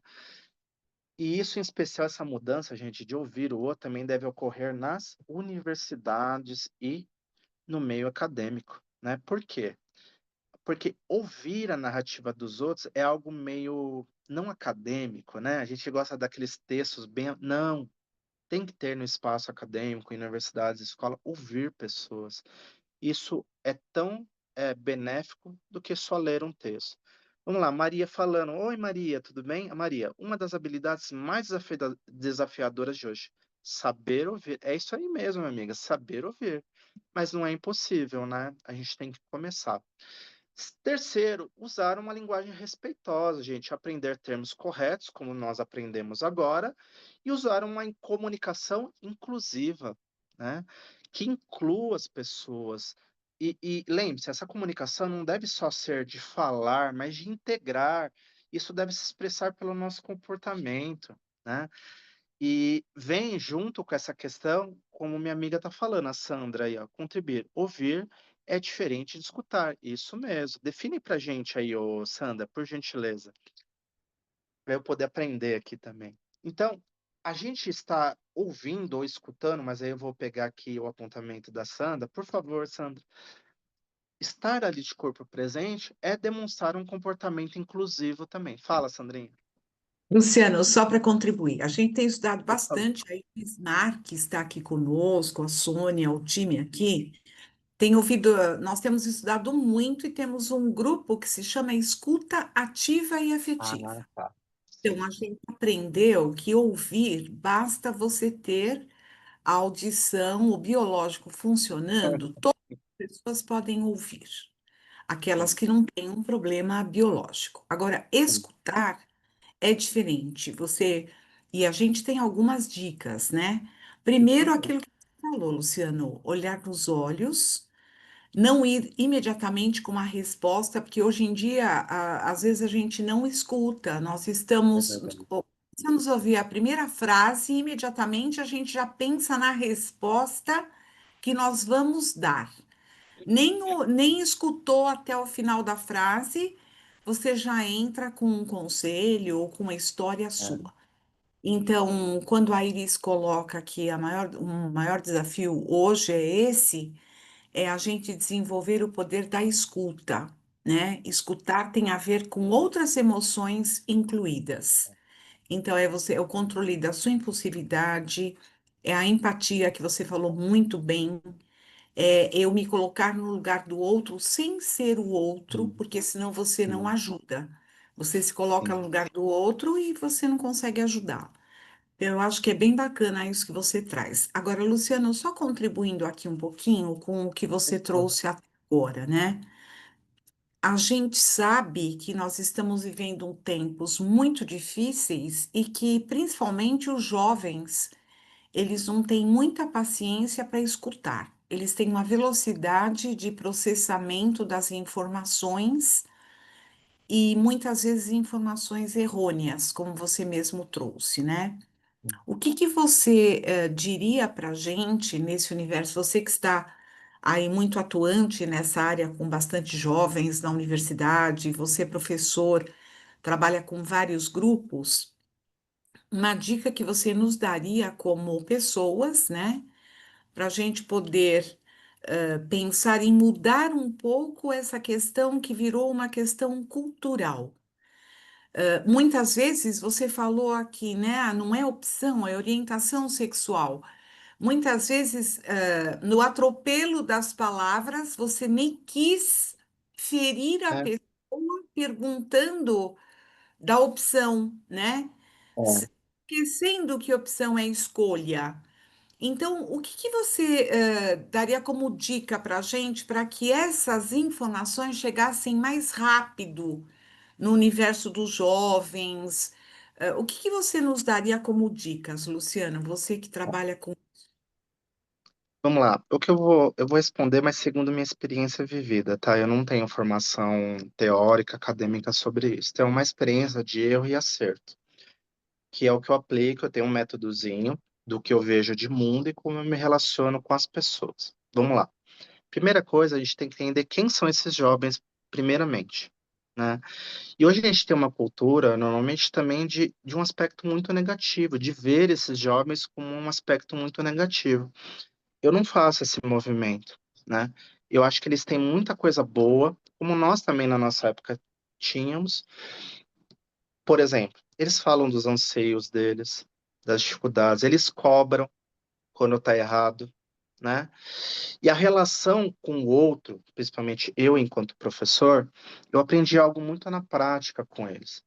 E isso em especial, essa mudança, gente, de ouvir o outro também deve ocorrer nas universidades e no meio acadêmico, né. Por quê? Porque ouvir a narrativa dos outros é algo meio não acadêmico, né, a gente gosta daqueles textos bem não, tem que ter no espaço acadêmico, em universidades, escola, ouvir pessoas. Isso é tão, benéfico do que só ler um texto. Vamos lá, Maria falando: "Oi, Maria, tudo bem?" A Maria: "Uma das habilidades mais desafiadoras de hoje, saber ouvir." É isso aí mesmo, minha amiga, saber ouvir. Mas não é impossível, né, a gente tem que começar. Terceiro, usar uma linguagem respeitosa, gente, aprender termos corretos, como nós aprendemos agora, e usar uma comunicação inclusiva, né, que inclua as pessoas. E lembre-se, essa comunicação não deve só ser de falar, mas de integrar. Isso deve se expressar pelo nosso comportamento, né? E vem junto com essa questão, como minha amiga está falando, a Sandra aí, ó, contribuir. Ouvir é diferente de escutar. Isso mesmo. Define pra gente aí, ô Sandra, por gentileza, para eu poder aprender aqui também. Então, a gente está ouvindo ou escutando, mas aí eu vou pegar aqui o apontamento da Sandra. Por favor, Sandra. Estar ali de corpo presente é demonstrar um comportamento inclusivo também. Fala, Sandrinha. Luciano, só para contribuir, a gente tem estudado Por favor. bastante, aí o Ismar, que está aqui conosco, a Sônia, o time aqui, tem ouvido, nós temos estudado muito e temos um grupo que se chama Escuta Ativa e Ah, Afetiva. tá. Então, Sim. a gente aprendeu que ouvir, basta você ter a audição, o biológico funcionando, todas as pessoas podem ouvir, aquelas Sim, que não têm um problema biológico. Agora, sim. escutar é diferente. E a gente tem algumas dicas, né? Por Primeiro, favor. aquilo que você falou, Luciano, olhar nos olhos, não ir imediatamente com uma resposta, porque hoje em dia, às vezes a gente não escuta, É verdade. precisamos ouvir a primeira frase e imediatamente a gente já pensa na resposta que nós vamos dar. Nem escutou até o final da frase, você já entra com um conselho ou com uma história É. sua. Então, quando a Iris coloca que o maior desafio hoje é esse, é a gente desenvolver o poder da escuta, né? Escutar tem a ver com outras emoções incluídas. Então, é o controle da sua impulsividade, é a empatia que você falou muito bem, é eu me colocar no lugar do outro sem ser o outro, Sim, porque senão você não sim, ajuda. Você se coloca no sim. lugar do outro e você não consegue ajudar. Eu acho que é bem bacana isso que você traz. Agora, Luciano, só contribuindo aqui um pouquinho com o que você trouxe até agora, né? A gente sabe que nós estamos vivendo tempos muito difíceis e que, principalmente, os jovens eles não têm muita paciência para escutar. Eles têm uma velocidade de processamento das informações e muitas vezes informações errôneas, como você mesmo trouxe, né? O que que você diria para a gente nesse universo? Você que está aí muito atuante nessa área com bastante jovens na universidade, você é professor, trabalha com vários grupos. Uma dica que você nos daria como pessoas, né? Para a gente poder pensar em mudar um pouco essa questão que virou uma questão cultural. Muitas vezes você falou aqui, né? Não é opção, é orientação sexual. Muitas vezes, no atropelo das palavras, você nem quis ferir a É, pessoa perguntando da opção, né? é. Esquecendo que opção é escolha. Então, o que que você daria como dica para a gente para que essas informações chegassem mais rápido no universo dos jovens? O que que você nos daria como dicas, Luciana? Você que trabalha com. Vamos lá. O que eu vou responder, mas segundo minha experiência vivida, tá? Eu não tenho formação teórica, acadêmica sobre isso. Tenho uma experiência de erro e acerto, que é o que eu aplico. Eu tenho um métodozinho do que eu vejo de mundo e como eu me relaciono com as pessoas. Vamos lá. Primeira coisa, a gente tem que entender quem são esses jovens, primeiramente, né? E hoje a gente tem uma cultura, normalmente, também de um aspecto muito negativo, de ver esses jovens como um aspecto muito negativo. Eu não faço esse movimento, né? Eu acho que eles têm muita coisa boa, como nós também na nossa época tínhamos. Por exemplo, eles falam dos anseios deles, das dificuldades, eles cobram quando está errado, né? E a relação com o outro, principalmente eu enquanto professor, eu aprendi algo muito na prática com eles.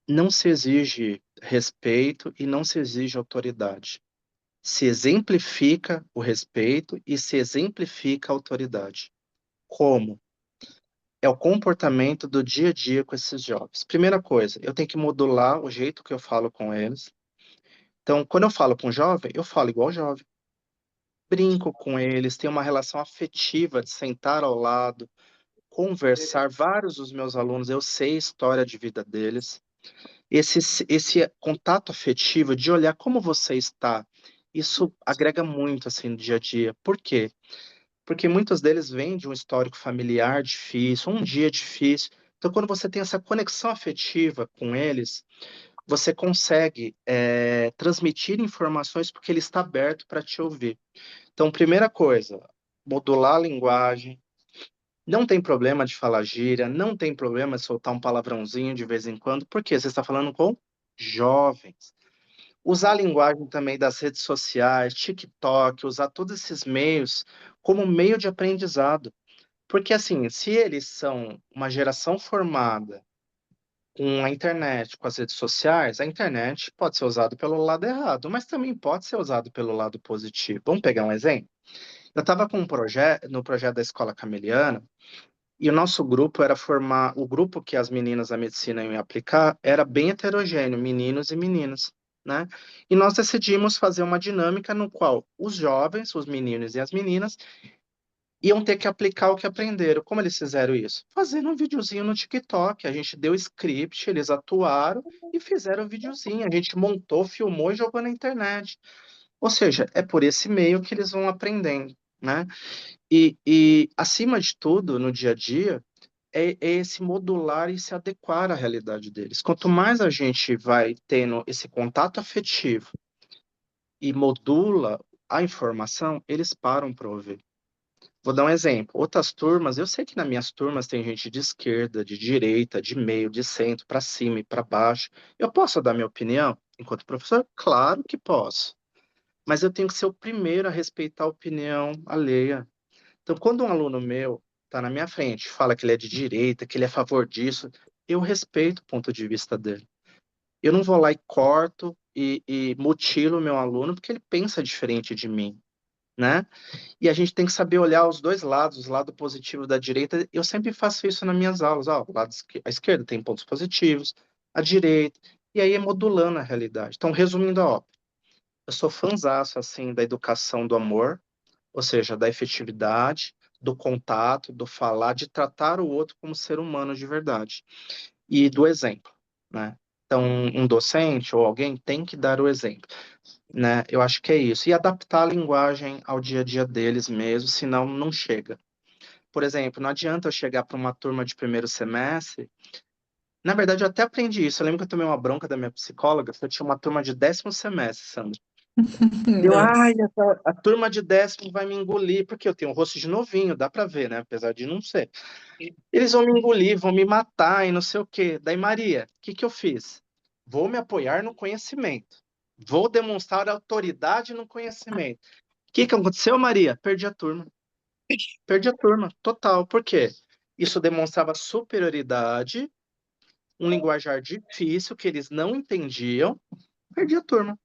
Não se exige respeito e não se exige autoridade. Se exemplifica o respeito e se exemplifica a autoridade. Como? É o comportamento do dia a dia com esses jovens. Primeira coisa, eu tenho que modular o jeito que eu falo com eles. Então, quando eu falo com jovem, eu falo igual jovem. Brinco com eles, tenho uma relação afetiva de sentar ao lado, conversar. Vários dos meus alunos, eu sei a história de vida deles. Esse contato afetivo de olhar como você está, isso agrega muito assim no dia a dia. Por quê? Porque muitos deles vêm de um histórico familiar difícil, um dia difícil. Então, quando você tem essa conexão afetiva com eles, você consegue transmitir informações porque ele está aberto para te ouvir. Então, primeira coisa, modular a linguagem. Não tem problema de falar gíria, não tem problema de soltar um palavrãozinho de vez em quando, porque você está falando com jovens. Usar a linguagem também das redes sociais, TikTok, usar todos esses meios como meio de aprendizado. Porque, assim, se eles são uma geração formada com a internet, com as redes sociais, a internet pode ser usada pelo lado errado, mas também pode ser usado pelo lado positivo. Vamos pegar um exemplo? Eu estava com um projeto, no projeto da Escola Cameliana, e o nosso grupo era formar, o grupo que as meninas da medicina iam aplicar era bem heterogêneo, meninos e meninas, né? E nós decidimos fazer uma dinâmica no qual os jovens, os meninos e as meninas, iam ter que aplicar o que aprenderam. Como eles fizeram isso? Fazendo um videozinho no TikTok. A gente deu script, eles atuaram e fizeram um videozinho. A gente montou, filmou e jogou na internet. Ou seja, é por esse meio que eles vão aprendendo, né? E acima de tudo, no dia a dia, é esse modular e se adequar à realidade deles. Quanto mais a gente vai tendo esse contato afetivo e modula a informação, eles param para ouvir. Vou dar um exemplo. Outras turmas, eu sei que nas minhas turmas tem gente de esquerda, de direita, de meio, de centro, para cima e para baixo. Eu posso dar minha opinião enquanto professor? Claro que posso. Mas eu tenho que ser o primeiro a respeitar a opinião alheia. Então, quando um aluno meu está na minha frente, fala que ele é de direita, que ele é a favor disso, eu respeito o ponto de vista dele. Eu não vou lá e corto e mutilo o meu aluno porque ele pensa diferente de mim, né? E a gente tem que saber olhar os dois lados, o lado positivo da direita. Eu sempre faço isso nas minhas aulas. Ó, o lado a esquerda tem pontos positivos, a direita, e aí é modulando a realidade. Então, resumindo a ópera, eu sou fãzaço, assim, da educação do amor, ou seja, da efetividade, do contato, do falar, de tratar o outro como ser humano de verdade. E do exemplo, né? Então, um docente ou alguém tem que dar o exemplo, né? Eu acho que é isso. E adaptar a linguagem ao dia a dia deles mesmo, senão não chega. Por exemplo, não adianta eu chegar para uma turma de primeiro semestre. Na verdade, eu até aprendi isso. Eu lembro que eu tomei uma bronca da minha psicóloga, porque eu tinha uma turma de 10º semestre, Sandra. Ai, Nossa. a turma de 10º vai me engolir, porque eu tenho um rosto de novinho, dá pra ver, né? Apesar de não ser. Eles vão me engolir, vão me matar e não sei o quê. Daí, Maria, o que que eu fiz? Vou me apoiar no conhecimento. Vou demonstrar autoridade no conhecimento. O que que aconteceu, Maria? Perdi a turma. Perdi a turma, total. Por quê? Isso demonstrava superioridade, um linguajar difícil que eles não entendiam. Perdi a turma.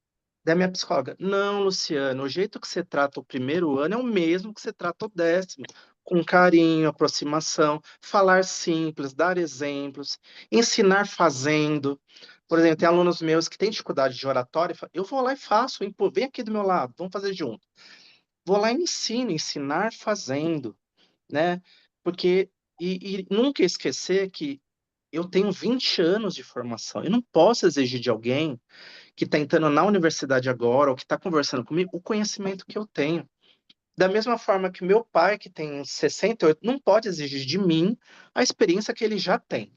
Da minha psicóloga, não, Luciano, o jeito que você trata o primeiro ano é o mesmo que você trata o 10º, com carinho, aproximação, falar simples, dar exemplos, ensinar fazendo. Por exemplo, tem alunos meus que têm dificuldade de oratória, eu vou lá e faço, hein? Pô, vem aqui do meu lado, vamos fazer junto. Vou lá e ensino, ensinar fazendo, né? Porque, e nunca esquecer que eu tenho 20 anos de formação. Eu não posso exigir de alguém que está entrando na universidade agora, ou que está conversando comigo, o conhecimento que eu tenho. Da mesma forma que meu pai, que tem 68, não pode exigir de mim a experiência que ele já tem.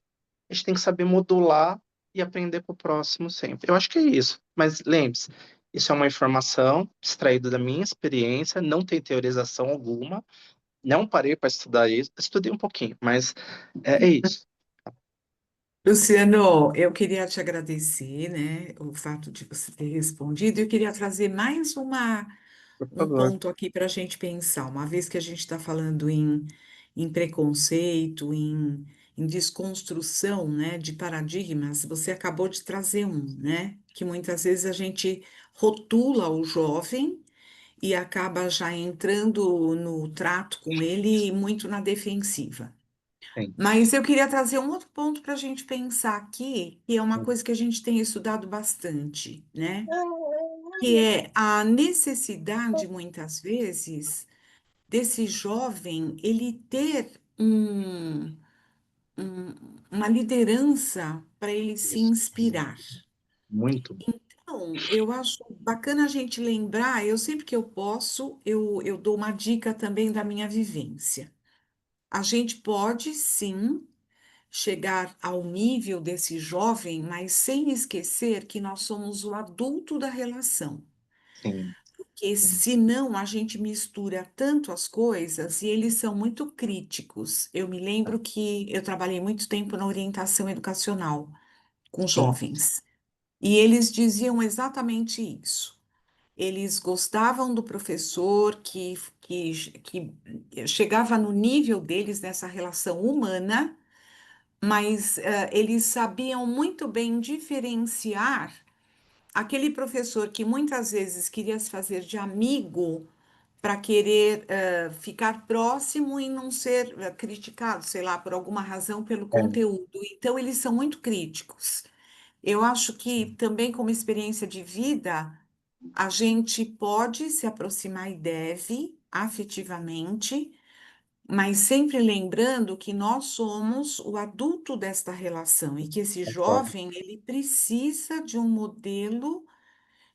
A gente tem que saber modular e aprender com o próximo sempre. Eu acho que é isso. Mas lembre-se, isso é uma informação extraída da minha experiência, não tem teorização alguma. Não parei para estudar isso, estudei um pouquinho, mas é isso. Luciano, eu queria te agradecer, né, o fato de você ter respondido. Eu queria trazer mais Por um favor. ponto aqui para a gente pensar, uma vez que a gente está falando em preconceito, em desconstrução, né, de paradigmas, você acabou de trazer um, né, que muitas vezes a gente rotula o jovem e acaba já entrando no trato com ele muito na defensiva. Sim, Mas eu queria trazer um outro ponto para a gente pensar aqui, que é uma coisa que a gente tem estudado bastante, né? Que é a necessidade, muitas vezes, desse jovem ele ter um- uma liderança para ele se isso. inspirar. Muito. Então, eu acho bacana a gente lembrar, eu sempre que eu posso, eu dou uma dica também da minha vivência. A gente pode, sim, chegar ao nível desse jovem, mas sem esquecer que nós somos o adulto da relação. Sim, Porque sim, senão a gente mistura tanto as coisas e eles são muito críticos. Eu me lembro que eu trabalhei muito tempo na orientação educacional com sim, jovens e eles diziam exatamente isso. Eles gostavam do professor que chegava no nível deles nessa relação humana, mas eles sabiam muito bem diferenciar aquele professor que muitas vezes queria se fazer de amigo para querer ficar próximo e não ser criticado, sei lá, por alguma razão pelo é, conteúdo. Então, eles são muito críticos. Eu acho que sim, também, como experiência de vida, a gente pode se aproximar e deve, afetivamente, mas sempre lembrando que nós somos o adulto desta relação e que esse concordo. jovem, ele precisa de um modelo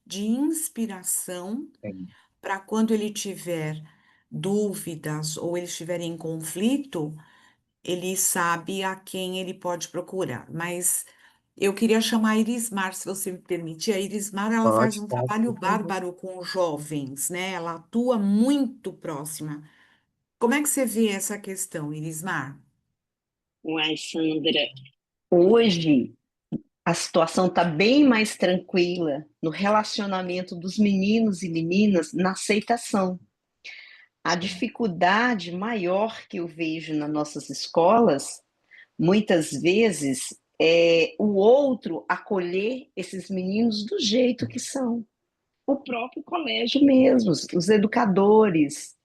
de inspiração Sim, para quando ele tiver dúvidas ou ele estiver em conflito, ele sabe a quem ele pode procurar. Mas eu queria chamar a Irismar, se você me permitir. A Irismar, ela faz pode, um pode, trabalho por favor. bárbaro com os jovens, né? Ela atua muito próxima. Como é que você vê essa questão, Irismar? Uai, Sandra, hoje a situação está bem mais tranquila no relacionamento dos meninos e meninas na aceitação. A Sim, dificuldade maior que eu vejo nas nossas escolas, muitas vezes, é o outro acolher esses meninos do jeito que são. O próprio colégio mesmo, os educadores,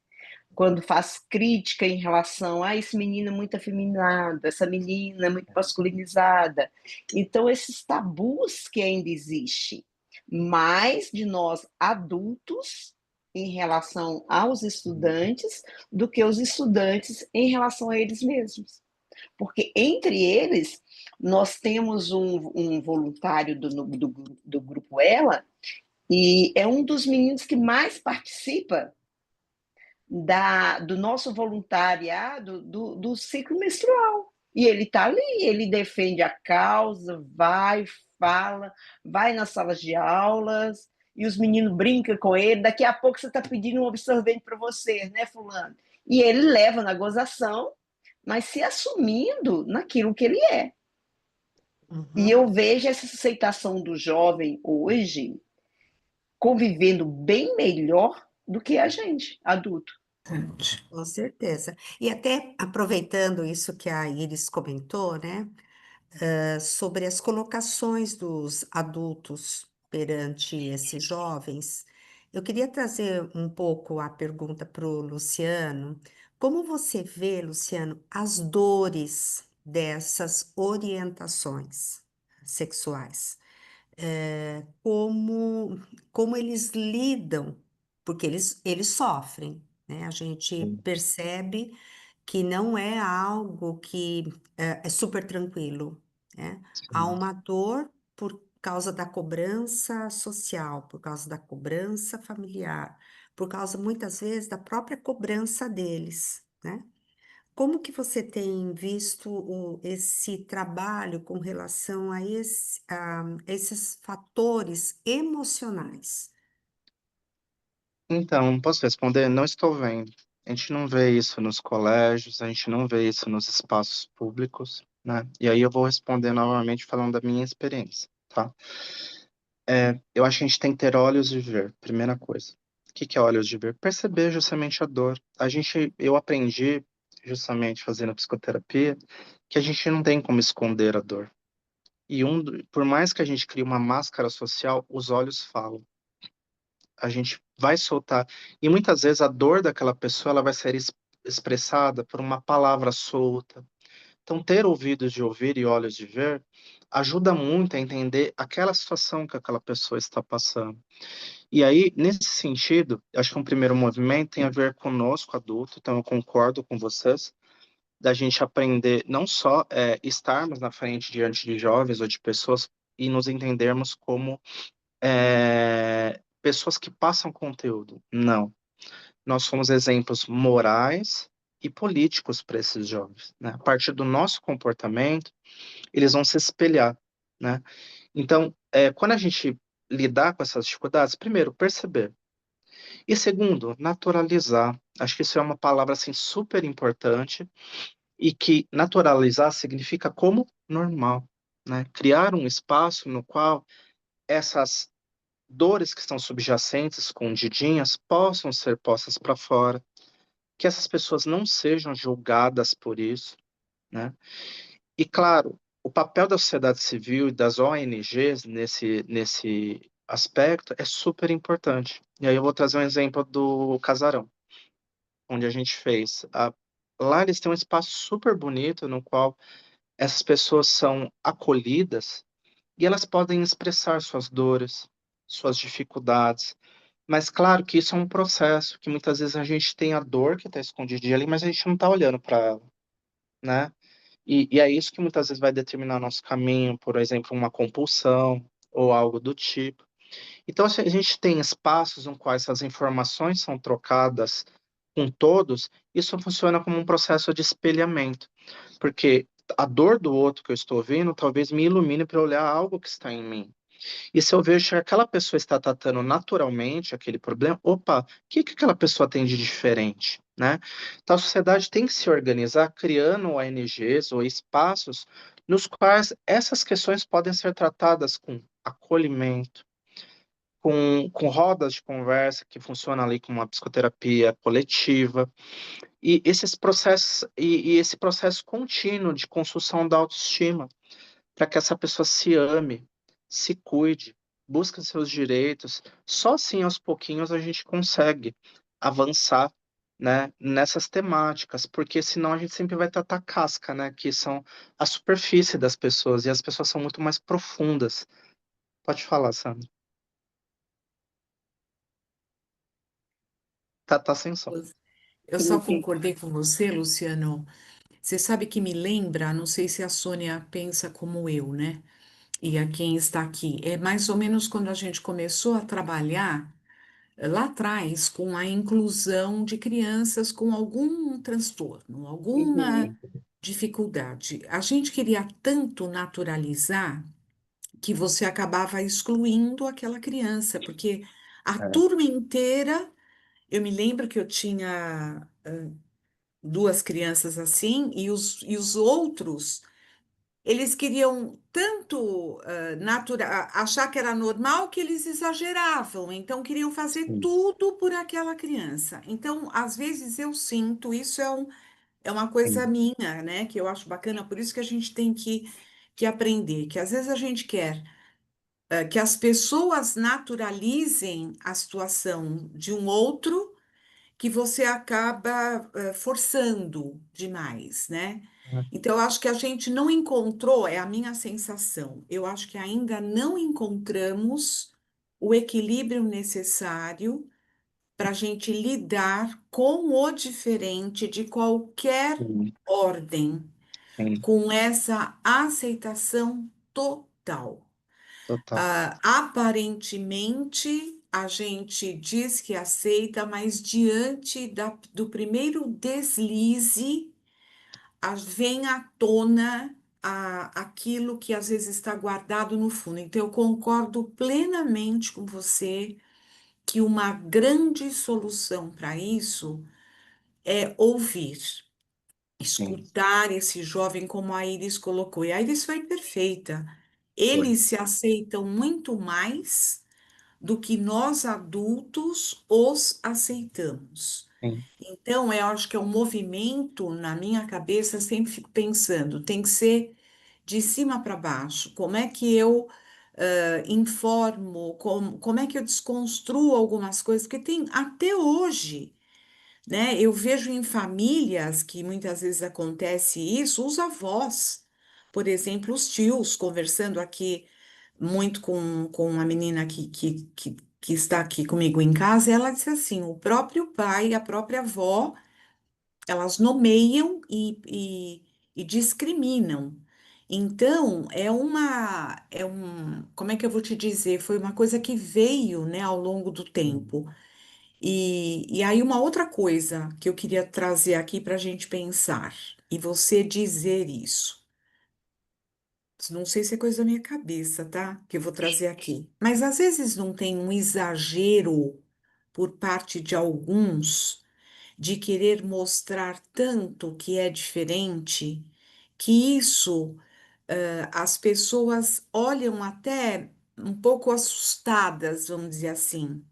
quando faz crítica em relação a esse menino é muito afeminado, essa menina é muito masculinizada. Então, esses tabus que ainda existem, mais de nós adultos em relação aos estudantes do que os estudantes em relação a eles mesmos. Porque entre eles, nós temos um voluntário do grupo Ela, e é um dos meninos que mais participa do nosso voluntariado do ciclo menstrual. E ele está ali, ele defende a causa, vai, fala, vai nas salas de aulas, e os meninos brincam com ele. Daqui a pouco você está pedindo um absorvente para você, né, Fulano? E ele leva na gozação, mas se assumindo naquilo que ele é. E Uhum. eu vejo essa aceitação do jovem hoje convivendo bem melhor do que a gente, adulto. Com certeza. E até aproveitando isso que a Iris comentou, né, sobre as colocações dos adultos perante esses jovens, eu queria trazer um pouco a pergunta para o Luciano. Como você vê, Luciano, as dores dessas orientações sexuais? como eles lidam, porque eles sofrem, né? A gente Sim, percebe que não é algo que é super tranquilo, né? Há sim. uma dor por causa da cobrança social, por causa da cobrança familiar, por causa muitas vezes da própria cobrança deles, né? Como que você tem visto esse trabalho com relação a esses fatores emocionais? Então, posso responder? Não estou vendo. A gente não vê isso nos colégios, a gente não vê isso nos espaços públicos, né? E aí eu vou responder novamente falando da minha experiência, tá? Eu acho que a gente tem que ter olhos de ver, primeira coisa. O que que é olhos de ver? Perceber justamente a dor. Eu aprendi, justamente fazendo psicoterapia, que a gente não tem como esconder a dor. Por mais que a gente crie uma máscara social, os olhos falam. A gente vai soltar. E muitas vezes a dor daquela pessoa ela vai ser expressada por uma palavra solta. Então, ter ouvidos de ouvir e olhos de ver ajuda muito a entender aquela situação que aquela pessoa está passando. E aí, nesse sentido, eu acho que um primeiro movimento tem a ver conosco, adulto, então eu concordo com vocês, da gente aprender não só estarmos na frente diante de jovens ou de pessoas e nos entendermos como pessoas que passam conteúdo. Não. Nós somos exemplos morais e políticos para esses jovens, né? A partir do nosso comportamento, eles vão se espelhar, né? Então, quando a gente lidar com essas dificuldades, primeiro, perceber. E segundo, naturalizar. Acho que isso é uma palavra assim super importante e que naturalizar significa como normal, né? Criar um espaço no qual essas dores que estão subjacentes, escondidinhas, possam ser postas para fora, que essas pessoas não sejam julgadas por isso, né? E claro, o papel da sociedade civil e das ONGs nesse aspecto é super importante. E aí eu vou trazer um exemplo do Casarão, onde a gente fez. Lá eles têm um espaço super bonito no qual essas pessoas são acolhidas e elas podem expressar suas dores, suas dificuldades. Mas claro que isso é um processo, que muitas vezes a gente tem a dor que está escondidinha ali, mas a gente não está olhando para ela, né? E é isso que muitas vezes vai determinar nosso caminho, por exemplo, uma compulsão ou algo do tipo. Então, se a gente tem espaços no quais essas informações são trocadas com todos, isso funciona como um processo de espelhamento, porque a dor do outro que eu estou ouvindo talvez me ilumine para olhar algo que está em mim. E se eu vejo que aquela pessoa está tratando naturalmente aquele problema, opa, o que que aquela pessoa tem de diferente, né? Então a sociedade tem que se organizar criando ONGs ou espaços nos quais essas questões podem ser tratadas com acolhimento, com rodas de conversa que funcionam ali como uma psicoterapia coletiva, e esse processo contínuo de construção da autoestima para que essa pessoa se ame, se cuide, busque seus direitos. Só assim, aos pouquinhos, a gente consegue avançar, né, nessas temáticas, porque senão a gente sempre vai tratar a casca, né, que são a superfície das pessoas, e as pessoas são muito mais profundas. Pode falar, Sandra. Tá sem som. Eu só concordei com você, Luciano. Você sabe que me lembra, não sei se a Sônia pensa como eu, né? E a quem está aqui. É mais ou menos quando a gente começou a trabalhar lá atrás com a inclusão de crianças com algum transtorno, alguma Uhum. dificuldade. A gente queria tanto naturalizar que você acabava excluindo aquela criança, porque a É, turma inteira, eu me lembro que eu tinha duas crianças assim, e os outros, eles queriam tanto achar que era normal que eles exageravam, então queriam fazer sim, tudo por aquela criança. Então, às vezes eu sinto, isso é uma coisa sim, minha, né, que eu acho bacana, por isso que a gente tem que aprender, que às vezes a gente quer que as pessoas naturalizem a situação de um outro que você acaba forçando demais, né? Uhum. Então, eu acho que a gente não encontrou, é a minha sensação, eu acho que ainda não encontramos o equilíbrio necessário para a gente lidar com o diferente de qualquer Sim, ordem, sim, com essa aceitação total. total. Aparentemente, a gente diz que aceita, mas diante do primeiro deslize, vem à tona aquilo que às vezes está guardado no fundo. Então, eu concordo plenamente com você que uma grande solução para isso é ouvir, Sim, escutar esse jovem, como a Iris colocou. E a Iris foi perfeita. foi. Eles se aceitam muito mais do que nós adultos os aceitamos. Sim, Então, eu acho que é um movimento, na minha cabeça, sempre fico pensando, tem que ser de cima para baixo. Como é que eu informo, como é que eu desconstruo algumas coisas? Porque tem até hoje, né? Eu vejo em famílias que muitas vezes acontece isso, os avós, por exemplo, os tios, conversando aqui muito com a menina que está aqui comigo em casa, ela disse assim: o próprio pai e a própria avó, elas nomeiam e discriminam. Então, como é que eu vou te dizer? Foi uma coisa que veio, né, ao longo do sim. tempo. E aí, uma outra coisa que eu queria trazer aqui para a gente pensar, e você dizer isso. Não sei se é coisa da minha cabeça, tá? Que eu vou trazer aqui. Mas às vezes não tem um exagero por parte de alguns de querer mostrar tanto que é diferente, que isso, as pessoas olham até um pouco assustadas, vamos dizer assim.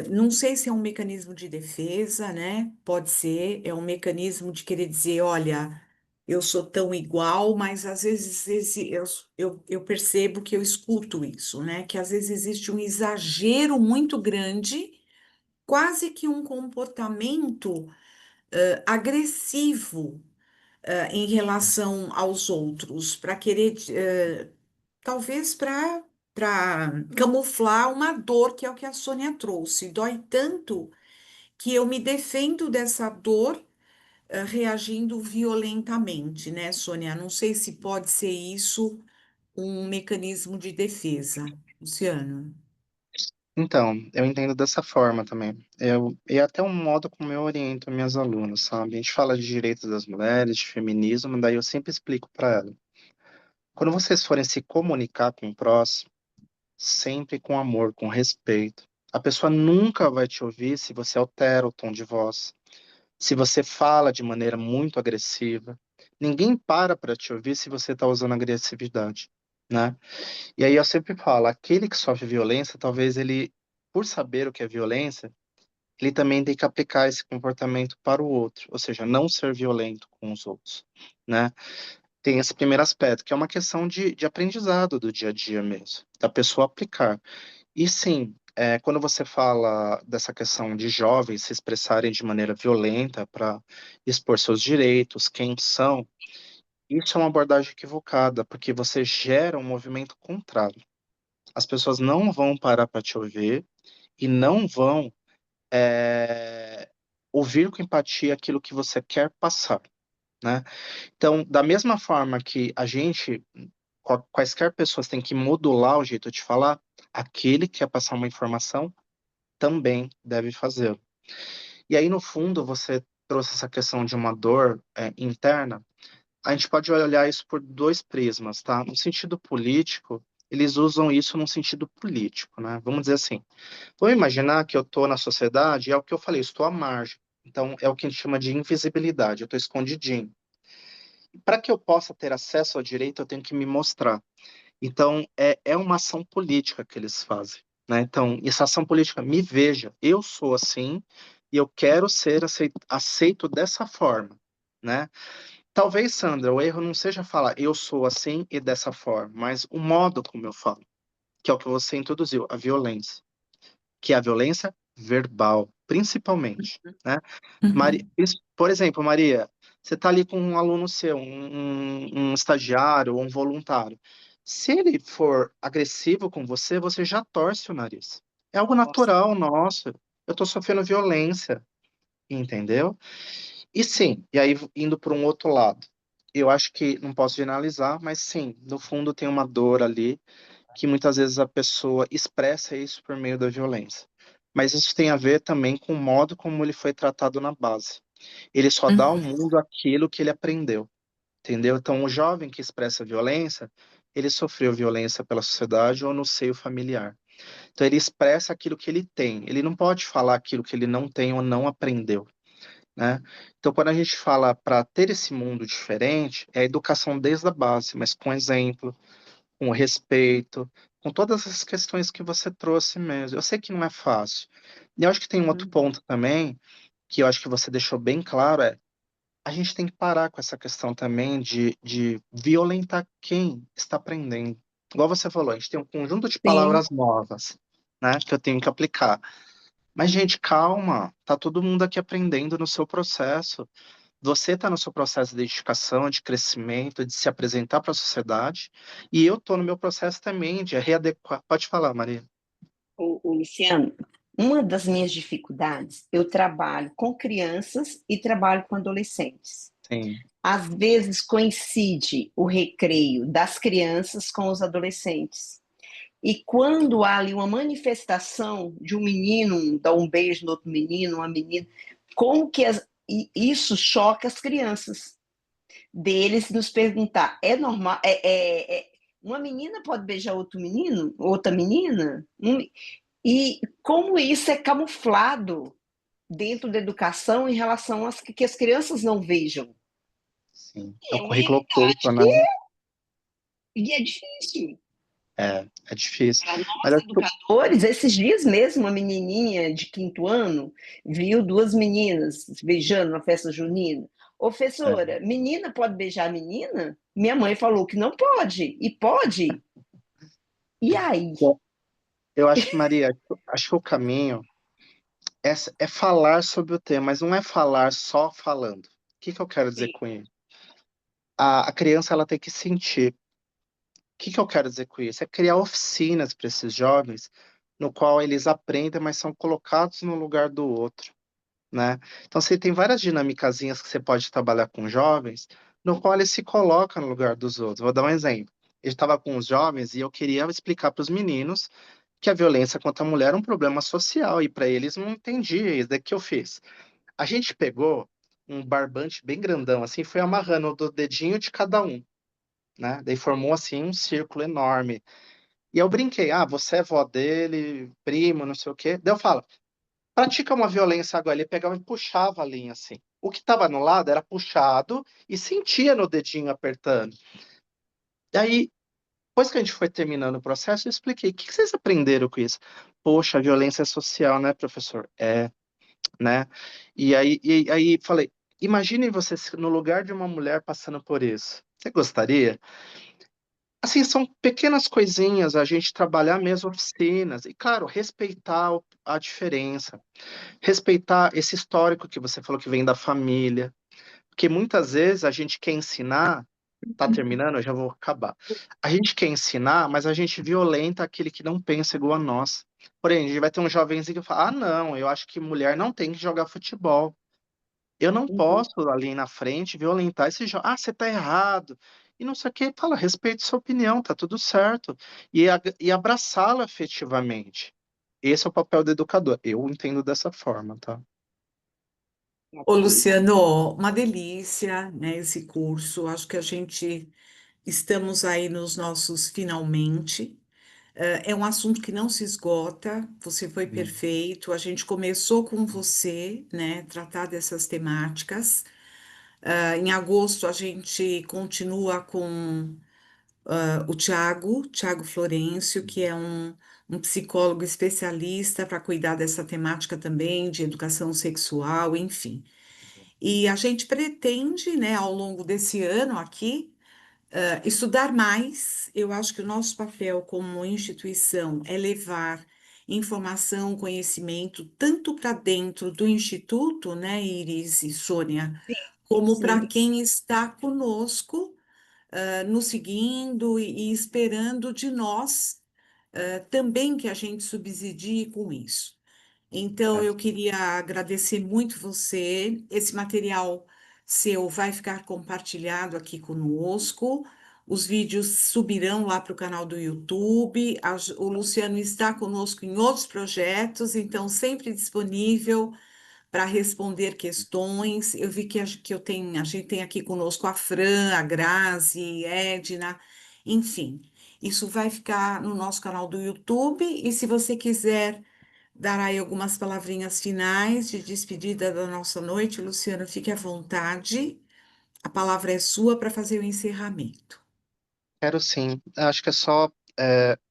Não sei se é um mecanismo de defesa, né? Pode ser, é um mecanismo de querer dizer, olha, eu sou tão igual, mas às vezes eu percebo que eu escuto isso, né? Que às vezes existe um exagero muito grande, quase que um comportamento agressivo em relação aos outros, para querer, talvez para camuflar uma dor, que é o que a Sônia trouxe. Dói tanto que eu me defendo dessa dor, reagindo violentamente, né, Sônia? Não sei se pode ser isso um mecanismo de defesa. Luciano. Então, eu entendo dessa forma também. E até um modo como eu oriento minhas alunas, sabe? A gente fala de direitos das mulheres, de feminismo, daí eu sempre explico para elas. Quando vocês forem se comunicar com o próximo, sempre com amor, com respeito. A pessoa nunca vai te ouvir se você altera o tom de voz, se você fala de maneira muito agressiva. Ninguém para te ouvir se você está usando agressividade, né? E aí eu sempre falo, aquele que sofre violência, talvez ele, por saber o que é violência, ele também tem que aplicar esse comportamento para o outro, ou seja, não ser violento com os outros, né? Tem esse primeiro aspecto, que é uma questão de aprendizado do dia a dia mesmo, da pessoa aplicar. E sim, quando você fala dessa questão de jovens se expressarem de maneira violenta para expor seus direitos, quem são, isso é uma abordagem equivocada, porque você gera um movimento contrário. As pessoas não vão parar para te ouvir e não vão é, ouvir com empatia aquilo que você quer passar, né? Então, da mesma forma que a gente, quaisquer pessoas têm que modular o jeito de falar, aquele que quer passar uma informação também deve fazê-lo. E aí, no fundo, você trouxe essa questão de uma dor interna. A gente pode olhar isso por dois prismas, tá? No sentido político, eles usam isso num sentido político, né? Vamos dizer assim, vamos imaginar que eu estou na sociedade, e é o que eu falei, estou à margem. Então, é o que a gente chama de invisibilidade, eu estou escondidinho. Para que eu possa ter acesso ao direito, eu tenho que me mostrar. Então, é uma ação política que eles fazem, né? Então, essa ação política, me veja, eu sou assim e eu quero ser aceito dessa forma, né? Talvez, Sandra, o erro não seja falar eu sou assim e dessa forma, mas o modo como eu falo, que é o que você introduziu, a violência, que é a violência verbal, principalmente, né? Uhum. Por exemplo, Maria, você está ali com um aluno seu, um estagiário ou um voluntário. Se ele for agressivo com você, você já torce o nariz. É algo Nossa. natural nosso. Eu estou sofrendo violência, entendeu? E sim, e aí indo para um outro lado. Eu acho que não posso generalizar, mas sim, no fundo tem uma dor ali que muitas vezes a pessoa expressa isso por meio da violência. Mas isso tem a ver também com o modo como ele foi tratado na base. Ele só dá ao Uhum. mundo aquilo que ele aprendeu, entendeu? Então, o jovem que expressa violência, ele sofreu violência pela sociedade ou no seio familiar. Então, ele expressa aquilo que ele tem. Ele não pode falar aquilo que ele não tem ou não aprendeu, né? Então, quando a gente fala para ter esse mundo diferente, é a educação desde a base, mas com exemplo, com respeito, com todas as questões que você trouxe mesmo. Eu sei que não é fácil. E eu acho que tem um outro Uhum. ponto também, que eu acho que você deixou bem claro, é a gente tem que parar com essa questão também de violentar quem está aprendendo. Igual você falou, a gente tem um conjunto de Sim. palavras novas, né, que eu tenho que aplicar. Mas, gente, calma, tá todo mundo aqui aprendendo no seu processo. Você está no seu processo de identificação, de crescimento, de se apresentar para a sociedade, e eu estou no meu processo também de readequar. Pode falar, Maria. O Luciano, uma das minhas dificuldades, eu trabalho com crianças e trabalho com adolescentes. Sim, Às vezes coincide o recreio das crianças com os adolescentes. E quando há ali uma manifestação de um menino, dar um beijo no outro menino, uma menina, como que isso choca as crianças? Deles nos perguntar, é normal? Uma menina pode beijar outro menino, outra menina? E como isso é camuflado dentro da educação em relação às que as crianças não vejam? sim. É o currículo Eu oculto, acho né? que é difícil. É difícil. Para Mas nós, acho que educadores, esses dias mesmo, uma menininha de 5º ano viu duas meninas beijando na festa junina. é, Professora, menina pode beijar menina? Minha mãe falou que não pode. E pode? E aí? bom, eu acho que, Maria, acho que o caminho é falar sobre o tema, mas não é falar só falando. O que que eu quero dizer Sim. com isso? A criança ela tem que sentir. O que que eu quero dizer com isso? É criar oficinas para esses jovens, no qual eles aprendem, mas são colocados no lugar do outro, né? Então, você tem várias dinâmicazinhas que você pode trabalhar com jovens, no qual eles se colocam no lugar dos outros. Vou dar um exemplo. Eu estava com os jovens e eu queria explicar para os meninos que a violência contra a mulher é um problema social, e para eles não entendia, isso daqui que eu fiz. A gente pegou um barbante bem grandão, assim, foi amarrando do dedinho de cada um, né? Daí formou, assim, um círculo enorme. E eu brinquei, ah, você é vó dele, primo, não sei o quê. Daí eu falo, pratica uma violência agora. Ele pegava e puxava a linha, assim. O que estava no lado era puxado e sentia no dedinho apertando. E aí, depois que a gente foi terminando o processo, eu expliquei, o que que vocês aprenderam com isso? Poxa, a violência é social, né, professor? É, né? E aí falei, imagine você no lugar de uma mulher passando por isso. Você gostaria? Assim, são pequenas coisinhas, a gente trabalhar mesmo oficinas. E, claro, respeitar a diferença. Respeitar esse histórico que você falou que vem da família. Porque muitas vezes a gente quer ensinar. Tá terminando? Eu já vou acabar. A gente quer ensinar, mas a gente violenta aquele que não pensa igual a nós. Porém, a gente vai ter um jovenzinho que fala: ah, não, eu acho que mulher não tem que jogar futebol. Eu não Uhum. posso ali na frente violentar esse jovem. Ah, você tá errado. E não sei o que. Fala, respeite sua opinião, tá tudo certo. E abraçá-lo afetivamente. Esse é o papel do educador. Eu entendo dessa forma, tá? Ô, Ok. Luciano, uma delícia, né, esse curso. Acho que a gente estamos aí nos nossos finalmente. É um assunto que não se esgota. Você foi Sim. perfeito. A gente começou com você, né, tratar dessas temáticas. Em agosto a gente continua com o Tiago Florencio, que é um psicólogo especialista para cuidar dessa temática também, de educação sexual, enfim. E a gente pretende, né, ao longo desse ano aqui, estudar mais. Eu acho que o nosso papel como instituição é levar informação, conhecimento, tanto para dentro do Instituto, né, Iris e Sônia, Sim, como para sim. quem está conosco, nos seguindo e esperando de nós, também que a gente subsidie com isso. Então, É. eu queria agradecer muito você. Esse material seu vai ficar compartilhado aqui conosco. Os vídeos subirão lá para o canal do YouTube. O Luciano está conosco em outros projetos, então sempre disponível para responder questões. Eu vi que a gente tem aqui conosco a Fran, a Grazi, Edna, enfim. Isso vai ficar no nosso canal do YouTube. E se você quiser dar aí algumas palavrinhas finais de despedida da nossa noite, Luciano, fique à vontade. A palavra é sua para fazer o encerramento. Quero sim. Acho que é só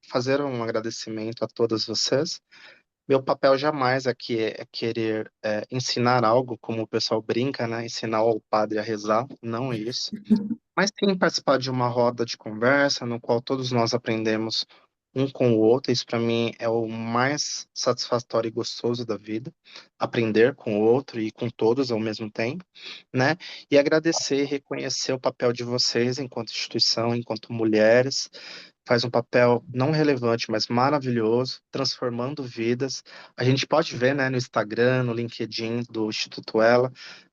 fazer um agradecimento a todas vocês. Meu papel jamais aqui é querer ensinar algo, como o pessoal brinca, né? Ensinar o padre a rezar, não é isso. Mas sim participar de uma roda de conversa no qual todos nós aprendemos um com o outro. Isso para mim é o mais satisfatório e gostoso da vida, aprender com o outro e com todos ao mesmo tempo, né? E agradecer e reconhecer o papel de vocês enquanto instituição, enquanto mulheres. Faz um papel não relevante, mas maravilhoso, transformando vidas. A gente pode ver, né, no Instagram, no LinkedIn do Instituto Ela,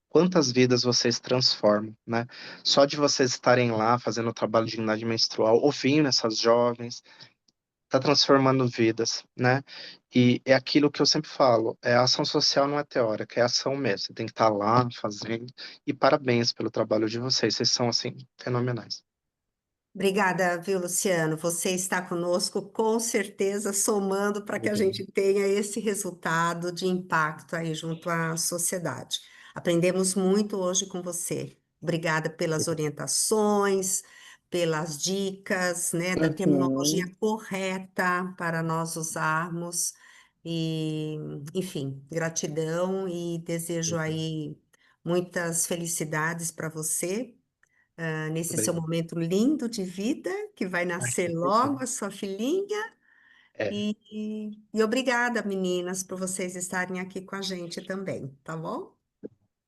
quantas vidas vocês transformam, né? Só de vocês estarem lá fazendo o trabalho de idade menstrual, ouvindo essas jovens, está transformando vidas, né? E é aquilo que eu sempre falo, a ação social não é teórica, é ação mesmo. Você tem que estar lá fazendo. E parabéns pelo trabalho de vocês, vocês são assim fenomenais. Obrigada, viu, Luciano? Você está conosco, com certeza, somando para que a Obrigado. gente tenha esse resultado de impacto aí junto à sociedade. Aprendemos muito hoje com você. Obrigada pelas orientações, pelas dicas, né, da terminologia Uhum. correta para nós usarmos. E, enfim, gratidão e desejo aí muitas felicidades para você nesse seu Obrigado. momento lindo de vida, que vai Ai, nascer com logo certeza. a sua filhinha. É, E obrigada, meninas, por vocês estarem aqui com a gente também, tá bom?